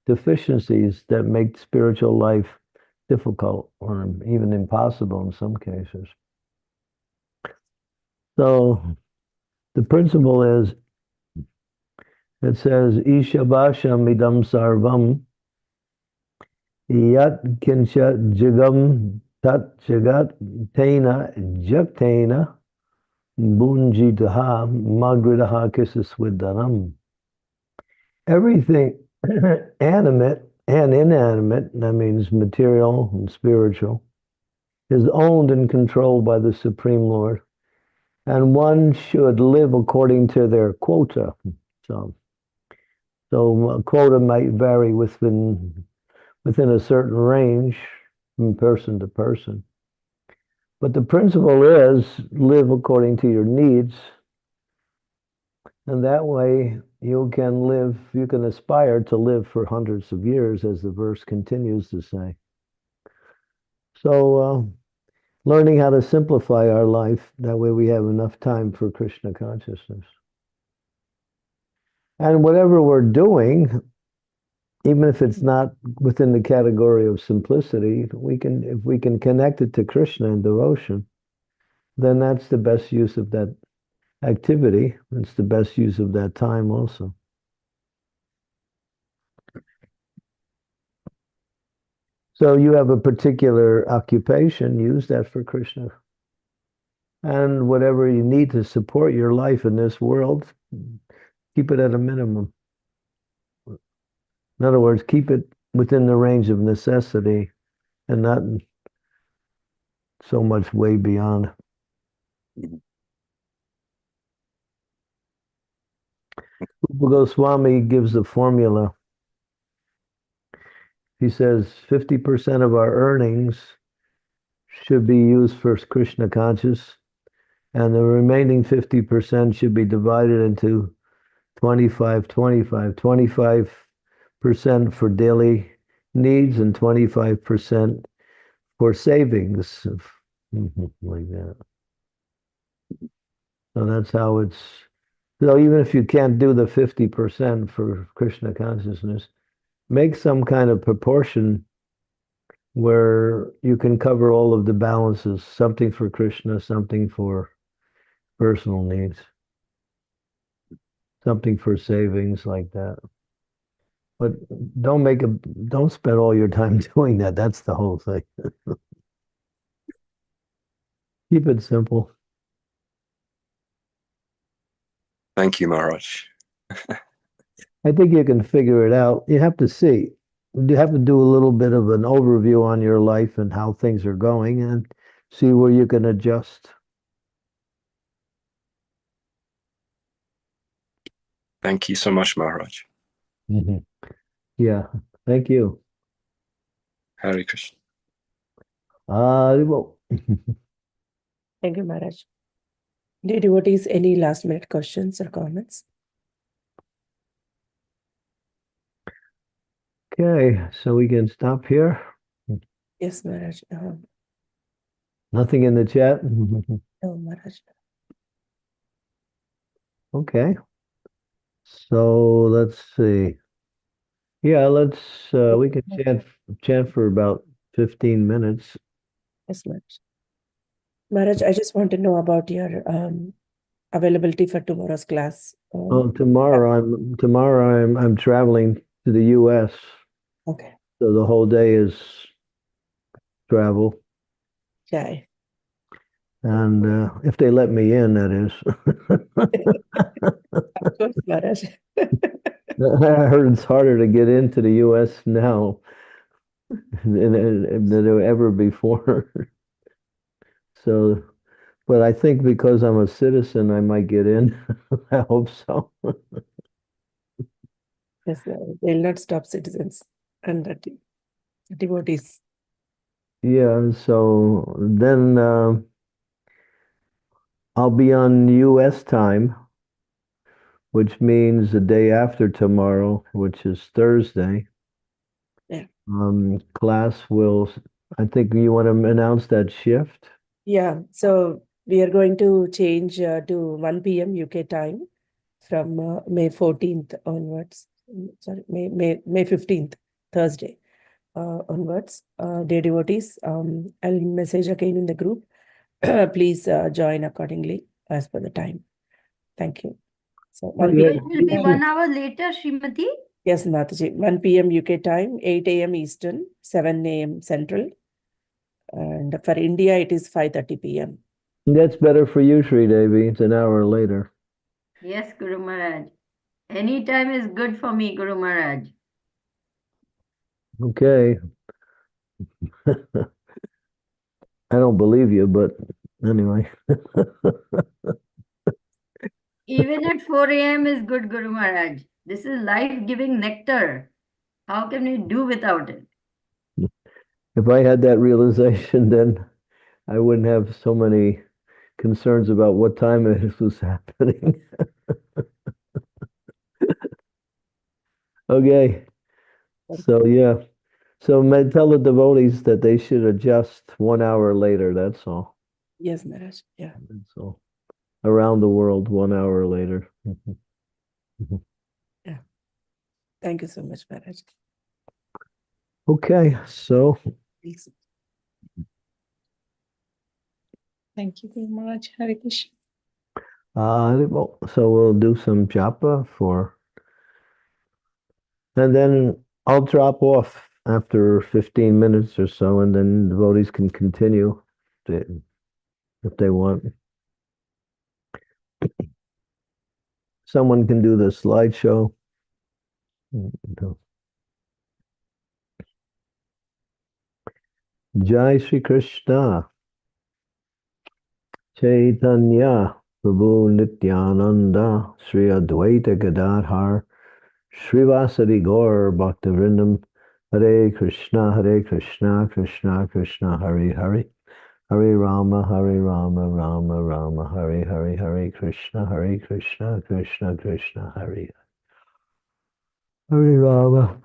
deficiencies that make spiritual life difficult or even impossible in some cases. So the principle is, it says, Ishabasham idam sarvam yat kinsha jagam tat jagat tena jaktena bunjitaha magridaha kisaswidanam. Everything animate and inanimate, that means material and spiritual, is owned and controlled by the Supreme Lord. And one should live according to their quota. So a quota might vary within a certain range from person to person. But the principle is live according to your needs. And that way you can aspire to live for hundreds of years, as the verse continues to say. So learning how to simplify our life, that way we have enough time for Krishna consciousness. And whatever we're doing, even if it's not within the category of simplicity, if we can connect it to Krishna and devotion, then that's the best use of that activity. It's the best use of that time also. So you have a particular occupation, use that for Krishna. And whatever you need to support your life in this world, keep it at a minimum. In other words, keep it within the range of necessity and not so much way beyond. Rupa Goswami gives the formula. He says 50% of our earnings should be used for Krishna conscious, and the remaining 50% should be divided into 25% for daily needs and 25% for savings, like that. So that's how it's. So even if you can't do the 50% for Krishna consciousness, make some kind of proportion where you can cover all of the balances, something for Krishna, something for personal needs, something for savings, like that. But don't spend all your time doing that. That's the whole thing. Keep it simple. Thank you, Maharaj. I think you can figure it out. You have to see. You have to do a little bit of an overview on your life and how things are going and see where you can adjust. Thank you so much, Maharaj. Mm-hmm. Yeah, thank you. Hare Krishna. Well. Thank you, Maharaj. Dear devotees, any last minute questions or comments? Okay, so we can stop here. Yes, Maharaj. Nothing in the chat? No, Maharaj. Okay. So let's see. Yeah, we can chant for about 15 minutes. Yes, Maharaj. Maharaj, I just want to know about your availability for tomorrow's class. Oh, tomorrow I'm traveling to the US. Okay. So the whole day is travel. Jai. And if they let me in, that is. Of course, Maharaj. I heard it's harder to get into the US now than ever before. So, but I think because I'm a citizen, I might get in. I hope so. Yes, Maharaj. They'll not stop citizens and devotees. Yeah, so then I'll be on US time, which means the day after tomorrow, which is Thursday. Yeah. Class will, I think you want to announce that shift? Yeah, so we are going to change to 1 p.m. UK time from May 14th onwards. Sorry, May 15th, Thursday onwards. Dear devotees, I'll message again in the group. Please join accordingly as per the time. Thank you. So 1 Okay. It will be 1 hour later, Srimati. Yes, Mataji. 1 p.m. UK time, 8 a.m. Eastern, 7 a.m. Central. And for India, it is 5:30 p.m. That's better for you, Sri Devi. It's an hour later. Yes, Guru Maharaj. Any time is good for me, Guru Maharaj. Okay. I don't believe you, but anyway. Even at 4 a.m. is good, Guru Maharaj. This is life-giving nectar. How can we do without it? If I had that realization, then I wouldn't have so many concerns about what time it was happening. Okay. So yeah. So tell the devotees that they should adjust 1 hour later. That's all. Yes, Maharaj. Yeah. That's all. Around the world, 1 hour later. Yeah. Thank you so much, Maharaj. Okay. So Please. Thank you, Guru Maharaj. Hare Krishna. so we'll do some japa and then I'll drop off after 15 minutes or so, and then devotees can continue if they want. Someone can do the slideshow. Jai Shri Krishna. Chaitanya Prabhu Nityananda Sri Advaita Gadadhar Srivasadi Gaur Bhaktivinoda Hare Krishna Krishna Krishna Hare Hare Hare Rama Rama Rama Hare Hare Krishna Krishna Krishna Hare Rama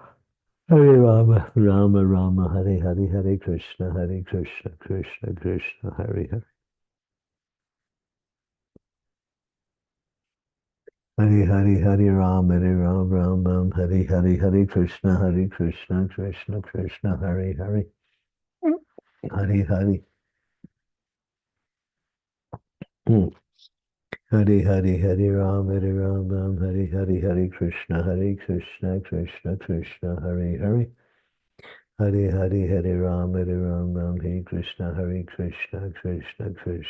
Rama Hare Krishna Krishna Krishna Hare Hare Hare Ram Ram Hare Krishna Krishna Krishna Hare Hare Hare Hare Ram Ram Hare Krishna Krishna Krishna Hare Hare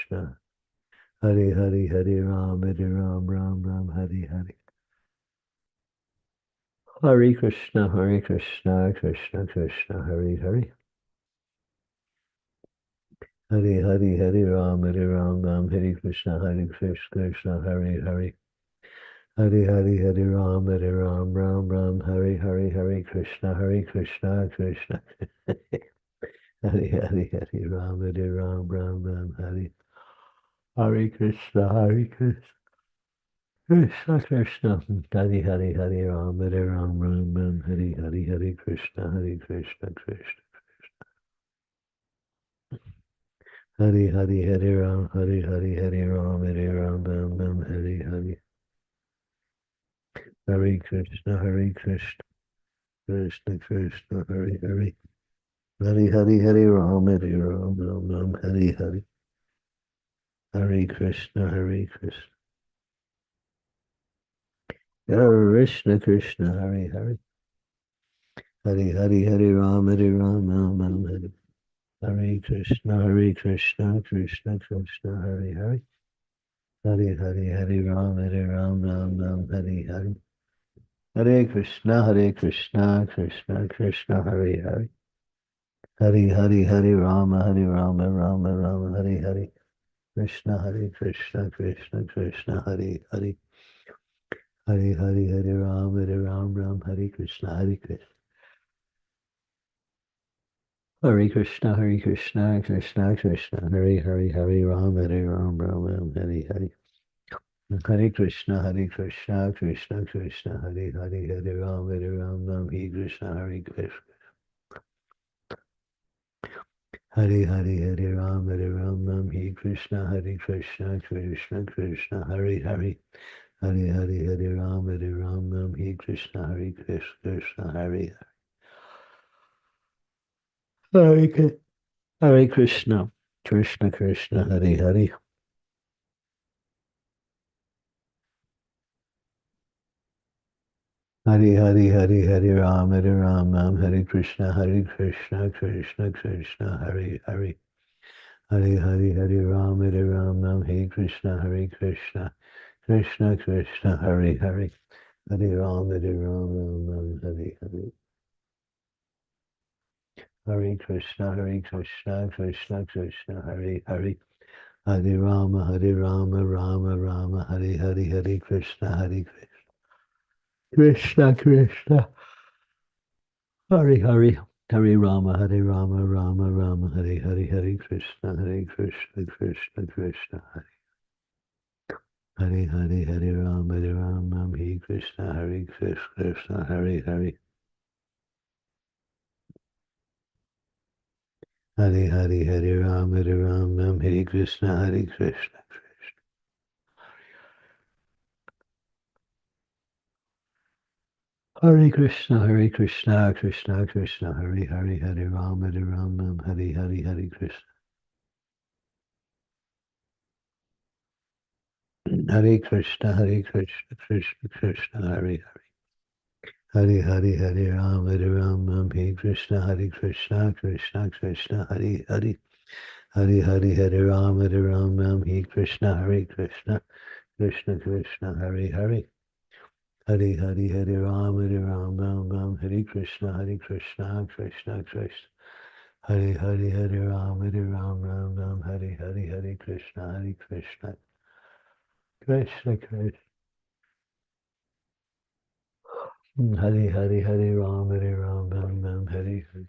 Hare Ram Ram Hare Krishna Krishna Krishna Hare Ram Ram Hare Hare Hare Krishna Krishna Krishna Hare Hare Hare Ram Ram Hare Krishna Krishna Hare Hare Hare Ram Ram Hare Krishna Krishna Hare Ram Ram Hare Hare Krishna, Hare Krishna. Krishna Krishna, Hare Hare, Hare Ram, Hare Ram, Ram Ram, Hare Hare, Hare Krishna, Hare Krishna, Krishna. Hare Hare, Hare Ram, Hare Hare, Hare Ram, Hare Ram, Ram Ram, Hare Hare. Hare Krishna, Hare Krishna, Krishna Krishna, Hare Hare. Hare Hare, Hare Ram, Hare Ram, Ram Ram, Hare Hare. Hare Krishna, Hare Krishna. Krishna Krishna, Hare Hare. Hare Hare, Hare Ram, Hare Ram, Ram Ram, Hare. Hare Krishna, Krishna Krishna, Hare Hare. Hare Hare, Hare Ram, Ram Ram, Hare Hare. Hare Krishna, Krishna Krishna, Hare Hare. Hare Hare, Hare Rama, Rama Rama, Hare Hare. Krishna, Krishna Krishna, Hare Hare. Hare Hare, Hare Ram, Ram, Hare Krishna, Krishna. Hare Krishna, Krishna Krishna, Hare Hare, Hare Ram, Ram Ram, Hare Hare. Hare Krishna, Krishna Krishna, Hare Hare, Hare Ram, Ram, Hare Krishna, Hare Krishna. Hare Hare, Hare Ram, Ram, Hare Krishna, Krishna Krishna, Hare Hare. Hare Hare, Hare Ram, Ram, Hare Krishna, Krishna, Hare Hare. Hare Krishna, Krishna Krishna, Hare Hare. Hare Hare, Hare Ram, Ram, Hare Krishna, Krishna Krishna, Hare Hare. Hare Hare, Hare Ram, Ram, Hare Krishna, Krishna Krishna, Hare Hare. Hare Ram, Ram, Hare Hare. Hare Krishna, Krishna Krishna, Hare Hare. Hare Rama, Rama, Hare Hare, Hare Krishna, Krishna Krishna, Hare Hare. Hare Rama, Rama, Hare Hare, Hare Krishna, Krishna Krishna, Hare Hare, Hare Rama, Hare Krishna, Krishna, Hare Hare. Hare Hare, Hare Rama, Hare Krishna, Krishna. Hare Krishna, Krishna Krishna, Hare Hare, Hare Rama, Hare Hare, Hare Krishna. Hare Krishna, Krishna Krishna, Hare Hare. Hare Hare, Hare Rama, Hare Krishna, Krishna Krishna, Hare Hare. Hare Hare, Hare Rama, Hare Krishna, Krishna Krishna, Hare Hare. Hare Hare, Hare Rama, Hare Krishna, Krishna Krishna, Hare Hare, Hare Rama, Hare Hare, Hare Krishna, Krishna Krishna. Hare Hare, Hare Rama, Hare Hare.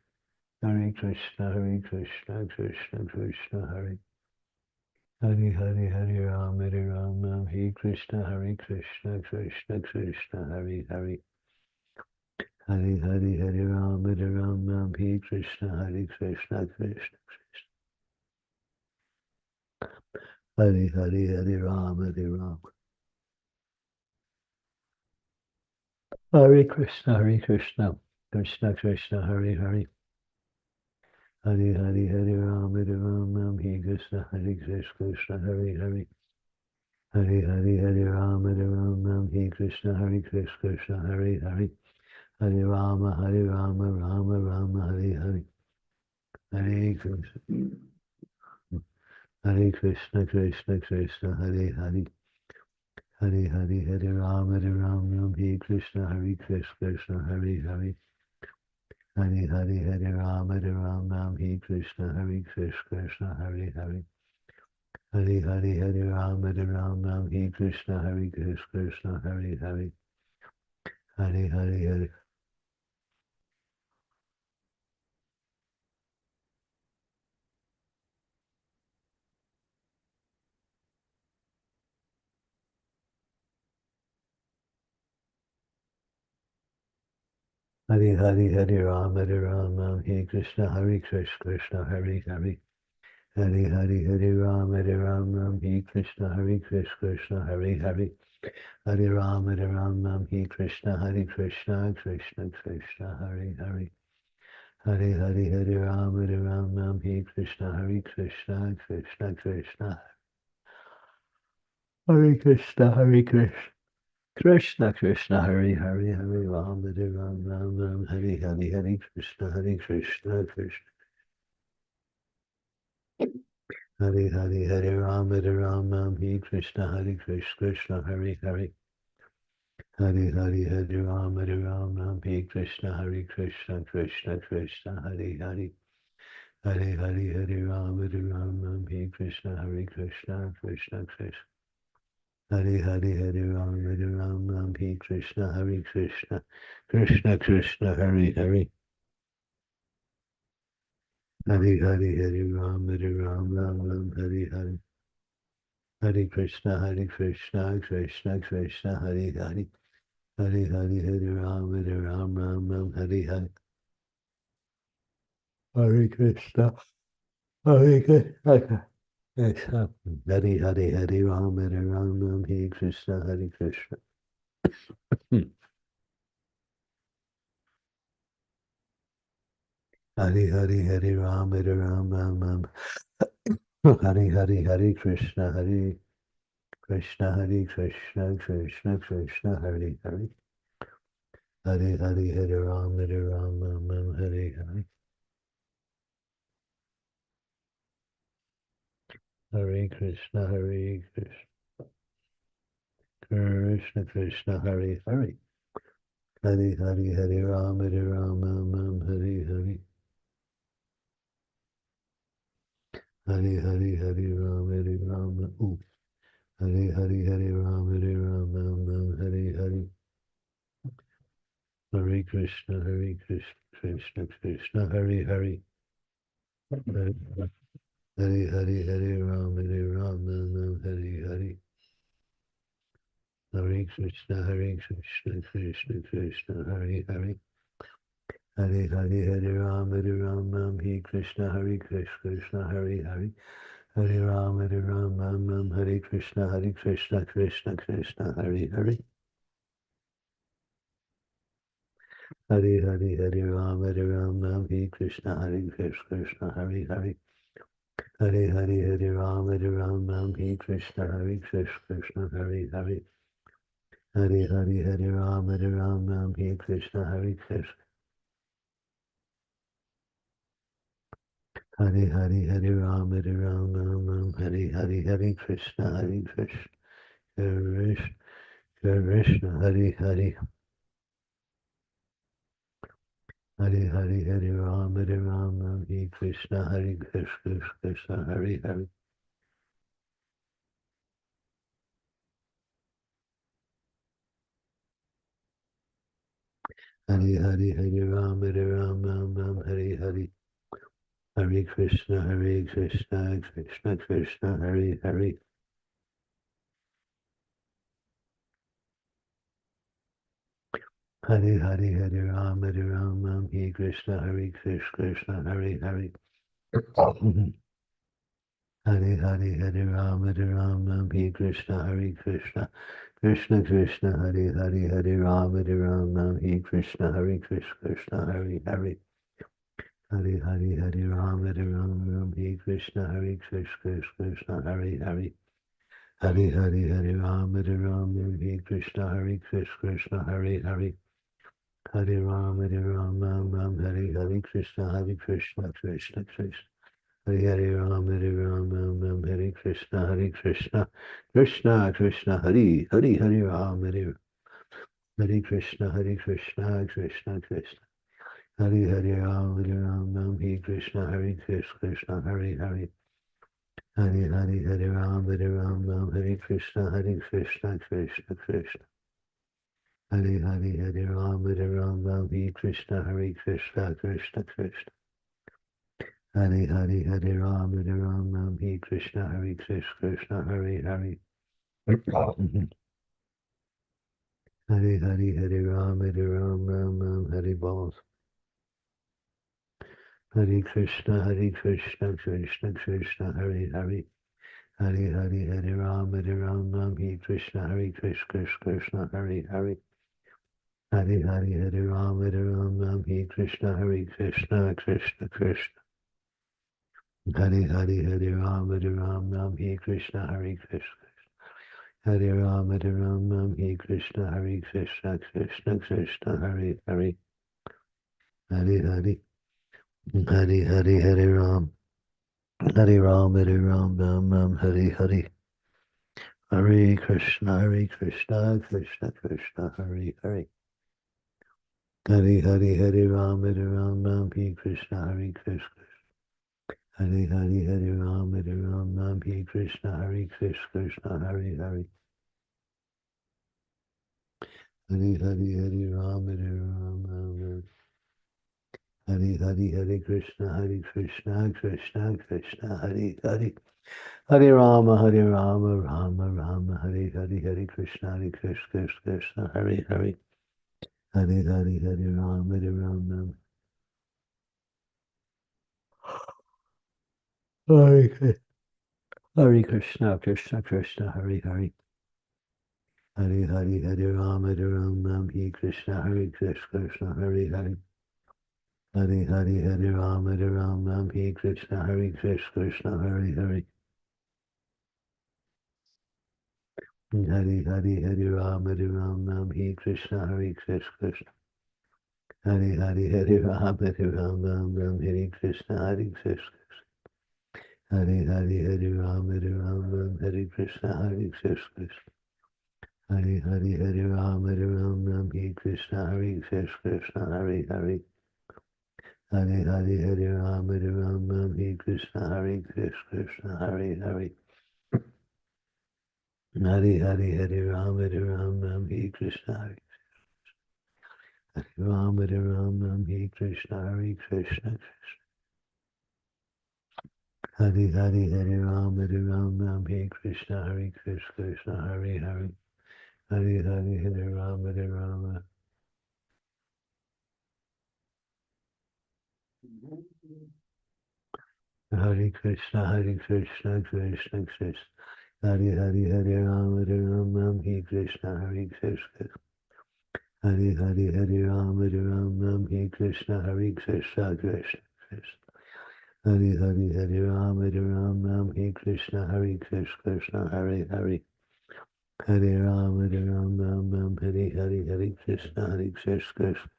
Hare Krishna, Krishna Krishna, Hare Hare Hare, Hare Rama, Hare Krishna, Krishna Krishna, Hare Hare. Hare Hare, Hare Rama, Hare Krishna, Krishna Krishna. Hare Hare, Hare Rama, Hare Rama. Hare Krishna, Krishna Krishna, Hare Hare. Hare Hare, Hare Rama, Hare Krishna, Krishna, Hare Hare. Hare Hare, Hare Rama, Hare Krishna, Krishna, Hare Hare. Hare Rama, Rama, Hare Hare. Hare Krishna. Hare Krishna, Krishna, Hare Hare. Hare Hare, Hare Rama, Hare Krishna, Krishna, Hare Hare. Hare Hare, Hare Rama, Hare Krishna, Krishna, Hare Hare. Hare Hare, Hare Rama, Hare Krishna, Krishna, Hare Hare. Hare Hare, Hare. Hare Hare Hare Ram Hare Krishna Krishna Hare Hare. Hare Hare Hare Ram Hare Krishna Krishna Hare Hare. Hare Ram Hare Krishna Krishna Krishna Hare Hare. Hare Hare Hare Ram Hare Krishna Krishna Krishna. Hare Krishna Krishna Krishna Hare Hare Hare Ram Hare Hare Krishna Krishna. Hare Hare Hare Ram Hare Krishna Krishna Hare Hare. Hare Hare Hare Ram Hare Krishna Krishna Krishna Hare Hare. Hare Hare Hare Ram Hare Krishna Krishna Krishna. Hare Hare Hare Ram Hare Krishna Krishna Krishna Hare Hare. Hare Hare Hare Ram Hare Hare. Hare Krishna Krishna Krishna Hare Hare. Hare Hare Hare Ram Hare Hare. Hare Krishna Krishna. Hare Hare Hare Ram Hare Krishna Krishna. Hare Hare Hare Ram Hare Hare Hare Krishna Krishna Krishna Krishna Hare Hare. Hare Hare Hare Ram Hare Hare. Hare Krishna Krishna Krishna Hare Hare. Hare Hare Hare Ram Hare Hare. Hare Hare Hare Ram Hare Hare Hare Ram Hare Hare. Hare Krishna Krishna Krishna Hare Hare. Hare Hare Hare Ram Hare Hare. Hare Krishna Krishna Krishna Hare Hare. Hare Hare Hare Ram Hare Krishna Krishna Hare Hare. Hare Ram Hare Krishna Krishna Krishna Hare Hare. Hare Hare Hare Ram Hare Krishna Krishna Hare Hare. Hare Hare Hare Ram Hare Krishna Krishna Hare Hare. Hare Hare Hare Ram Hare Krishna Krishna. Hare Hare Hare Ram Hare Hare Krishna Krishna Krishna Hare Hare. Hare Hare Hare Ram Hare Krishna Krishna Hare Hare. Hare Hare Hare Ram Hare Hare. Hare Krishna Krishna Krishna Hare Hare. Hare Hare Hare Ram Hare Krishna Krishna Hare Hare. Hare Hare Hare Ram Hare Krishna Krishna Krishna Hare Hare. Hare Ram Hare Krishna Krishna Hare Hare. Hare Hare Hare Ram Hare Krishna Krishna Hare Hare. Hare Hare Hare Ram Hare Krishna Krishna Hare Hare. Hare Ram Hare Krishna Krishna Krishna. Hare Hare Ram Hare Krishna Krishna Krishna Hare Hare. Hare Ram Hare Krishna Krishna Krishna. Hare Hare Ram Hare Krishna Krishna Hare Hare. Hare Hare Hare Ram Hare Krishna Krishna Krishna. Hare Hare Hare Ram Hare Krishna Krishna Krishna. Hare Hare Hare Ram Hare Krishna Krishna Hare Hare. Hare Hare Hare Ram, Ram Ram, Hare Bol. Hare Krishna, Krishna Krishna, Hare Hare. Hare Hare Hare Ram, Ram, Hare Krishna, Krishna Krishna, Hare Hare. Hare Hare Hare Ram, Ram, Hare Krishna, Krishna Krishna Krishna. Hare Hare Hare Ram, Ram, Hare Krishna, Krishna. Hare Ram, Ram, Hare Krishna, Krishna Krishna Krishna, Hare Hare. Hare Hare. Hare Hare Hare Ram. Hare Ram, Ram, Hare Hare. Hare Krishna, Krishna Krishna, Hare Hare. Hare Hare Hare Ram, Ram, Hare Krishna, Krishna. Hare Hare Hare Ram, Ram, Hare Krishna, Krishna, Hare Hare. Hare Hare Hare Ram, Ram. Hare Hare Hare Krishna, Krishna Krishna, Hare Hare. Hare Rama, Rama, Hare Hare, Hare Krishna, Krishna, Hare Hare. Hare Hare Hare Rama, Rama. Hare Krishna, Krishna, Hare Hare. Hare Hare Hare Rama, Rama, Hare Krishna, Krishna, Hare Hare. Hare Hare Hare Rama, Rama, Hare Krishna, Krishna, Hare Hare. Hare Hare Hare Rama, Rama, Hare Krishna, Krishna. Hare Hare Hare Rama, Rama, Hare Krishna, Krishna. Hare Hare Hare Rama, Rama, Hare Krishna, Krishna. Hare Hare Hare Rama, Rama, Hare Krishna, Krishna, Hare Hare. Hare Hare Hare Rama, Rama, Hare Krishna, Krishna, Hare Hare. Hare Hare Hare Rama, Rama, Hare Krishna, Hare Rama, Rama, Hare Krishna, Krishna. Hare Hare Hare Rama, Rama, Hare Krishna, Krishna, Hare Hare. Hare Hare Hare Rama, Rama. Hare Krishna, Krishna Krishna. Hare Hare Hare Rama, Rama, Hare Krishna, Krishna. Hare Hare Hare Rama, Rama, Hare Krishna, Krishna, Krishna. Hare Hare Hare Rama, Rama, Hare Krishna, Krishna, Hare Hare. Hare Rama, Rama, Hare Hare, Hare Krishna, Krishna.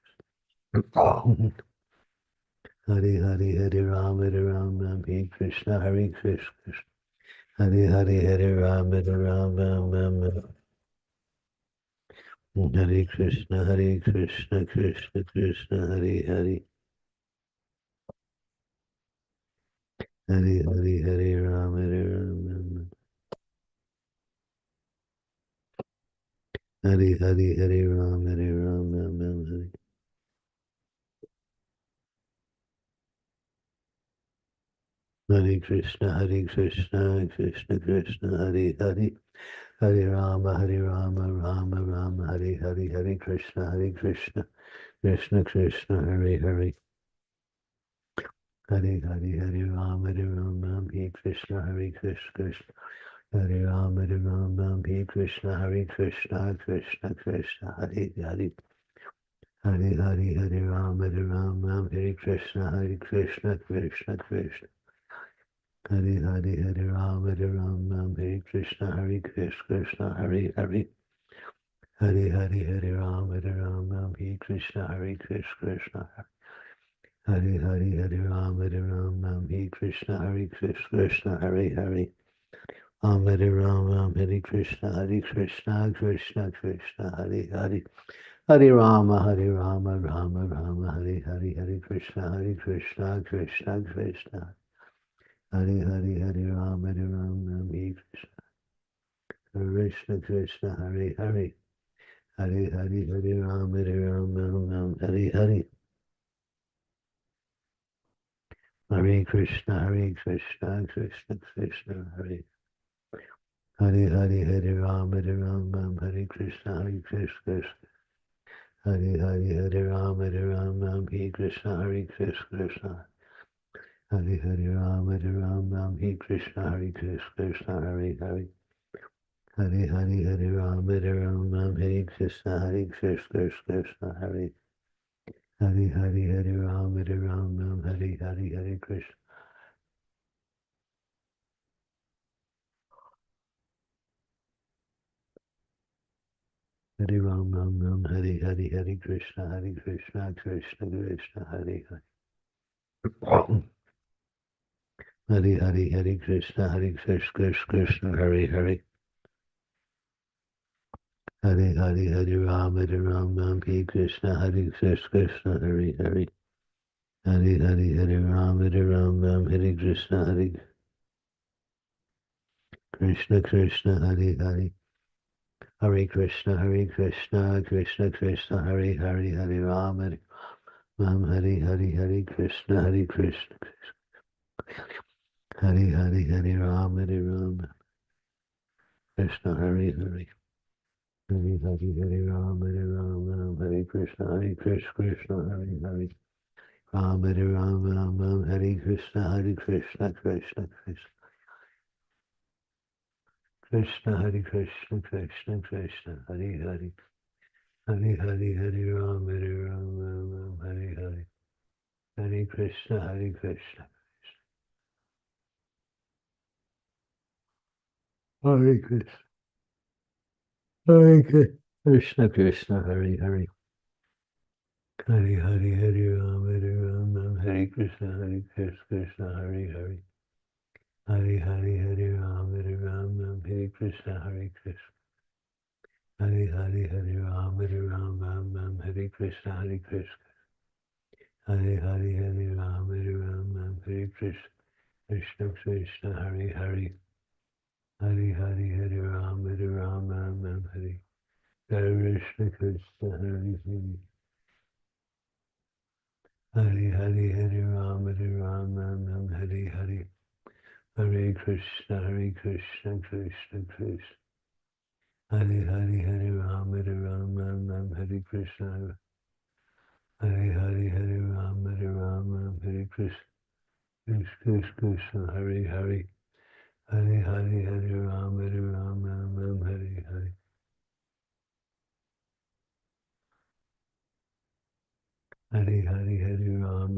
Hare Hare Hare Rama, Rama, Hare Krishna, Krishna. Hare Hare Hare Rama, Rama. Hare Krishna, Krishna Krishna, Hare Hare. Hare Hare Hare Rama, Rama. Hare Hare Hare Rama, Rama. Hare Krishna, Krishna Krishna, Hare Hare. Hare Rama, Rama, Hare Hare, Hare Krishna, Krishna Krishna, Hare Hare. Hare Hare Hare Rama, Hare Krishna, Krishna. Hare Rama, Hare Krishna, Krishna Krishna, Hare Hare. Hare Hare Hare Rama, Hare Krishna, Krishna Krishna. Hare Hare Hare Rama, Hare Krishna, Krishna, Hare Hare. Hare Hare Hare Rama, Hare Krishna, Krishna. Hare Hare Hare Rama, Hare Krishna, Krishna, Hare Hare. Hare Rama, Hare Krishna, Krishna Krishna, Hare Hare. Hare Rama, Rama, Hare Hare, Hare Krishna, Krishna Krishna. Hare Hare Hare Rama, Hare Krishna, Krishna, Hare Hare. Hare Hare Hare Rama, Hare Hare. Hare Krishna, Krishna Krishna, Hare Hare Hare Hare Ram Hare Krishna Krishna. Hare Hare Ram Hare Krishna Krishna. Hare Hare Ram Hare Krishna Krishna. Hare Hare. Hare Hare Ram Hare Krishna Krishna. Hare Hare Ram Hare Krishna. Hare Ram Hare Krishna Krishna Krishna Hare Hare. Hare Hare Krishna Krishna Hare Hare. Hare Hare Ram Hare Krishna Krishna Hare Hare. Hare Hare Ram Hare Krishna Krishna Hare Hare. Hare Krishna Krishna Krishna Hare Hare. Hare Ram Hare Krishna Krishna. Hare Hare Ram Krishna Hare Hare. Hare Hare Ram Hare Krishna Krishna Hare Hare. Ram Hare Krishna Krishna Krishna. Krishna Hare Krishna Krishna Hare Hare. Hare Hare Ram Hare Hare. Hare Krishna Krishna. Hare Krishna. Hare Krishna Krishna Hare Hare. Hare Hare Ram Hare Krishna Krishna Hare Hare. Hare Hare Ram Hare Krishna Krishna. Hare Hare Ram Hare Krishna Krishna. Hare Hare Ram Hare Krishna Krishna Hare Hare. Hare Hare Ram Hare Krishna Krishna Hare Hare. Hare Hare Ram Hare Hare. Hare Krishna Krishna Krishna. Hare Hare Ram Hare Krishna. Hare Hare Ram Hare Krishna Krishna Hare Hare. Hare Hare Ram Hare Hare. Hare Hare Ram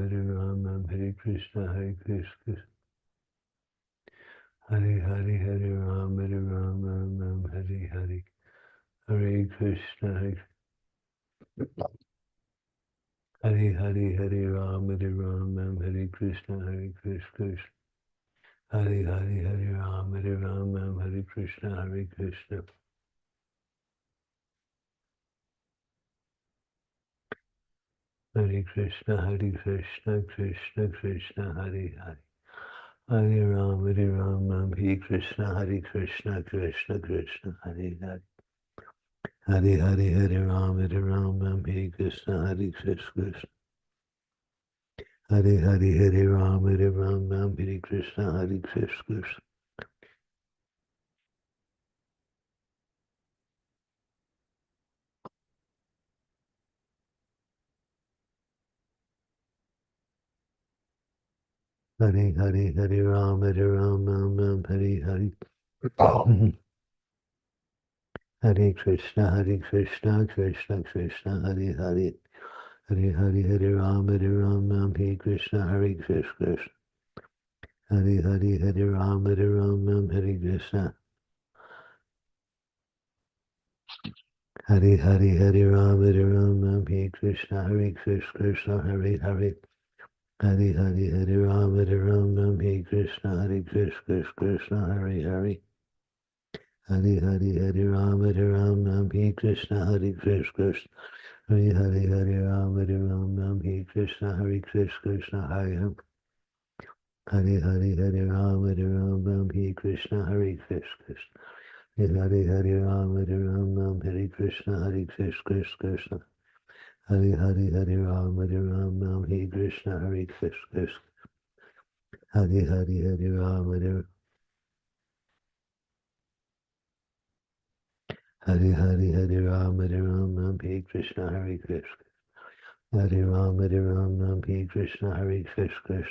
Hare Krishna Krishna. Hare Hare Ram Hare Hare. Hare Krishna. Hare Hare Ram Hare Krishna Krishna. Hare Hare Ram Hare Krishna Krishna. Hare Krishna Krishna Krishna Hare Hare. Hare Ram Hare Krishna Krishna Krishna Hare Hare. Hare Hare Ram Hare Krishna Krishna. Hare Hare Ram Hare Krishna Krishna. Hare Hare Ram Hare Hare. Hare Krishna Krishna Krishna Hare Hare. Hare Hare Ram Hare Krishna Krishna. Hare Hare Ram Hare Krishna. Hare Hare Ram Hare Krishna Krishna Hare Hare. Hare Hare Ram Hare Krishna Krishna Hare Hare. Hare Hare Ram Hare Krishna Krishna. Hare Hare Ram Hare Krishna Krishna Hare Hare. Hare Hare Ram Hare Krishna Krishna. Hare Hare Ram Hare Krishna Krishna. Hare Hare Ram Hare Krishna Krishna. Hare Hare Ram Hare Hare Hare Ram Ram, Hare Krishna Hare Krishna. Hare Ram Ram, Hare Krishna Hare Krishna.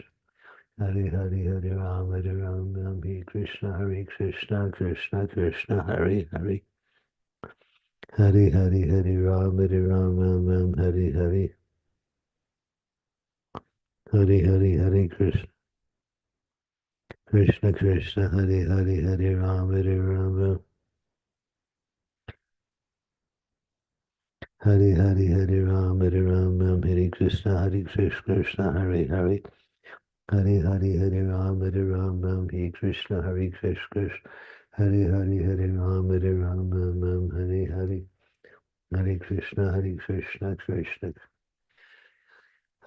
Hare Hare Hare Ram Ram, Hare Krishna Hare Krishna, Krishna Krishna Hare Hare. Hare Hare Hare Ram Ram, Hare Hare. Hare Hare Hare Krishna. Krishna Krishna Hare Hare Hare Ram Ram. Hare Hare Hare Ram Ram, Hare Krishna Hare Krishna, Hare Hare. Hare Hare Hare Ram Ram, Hare Krishna Hare Krishna. Hare Hare Hare Ram Ram, Hare Hare. Hare Krishna Krishna.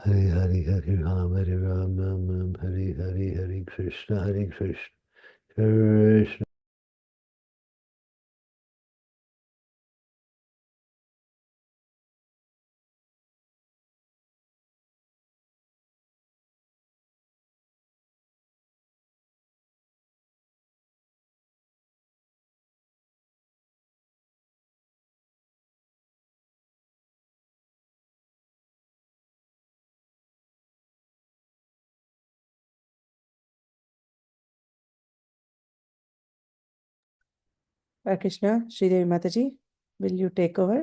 Hare Hare Hare Ram Ram, Hare Hare. Hare Krishna Krishna. Hare Krishna, Sridevi Mataji, will you take over?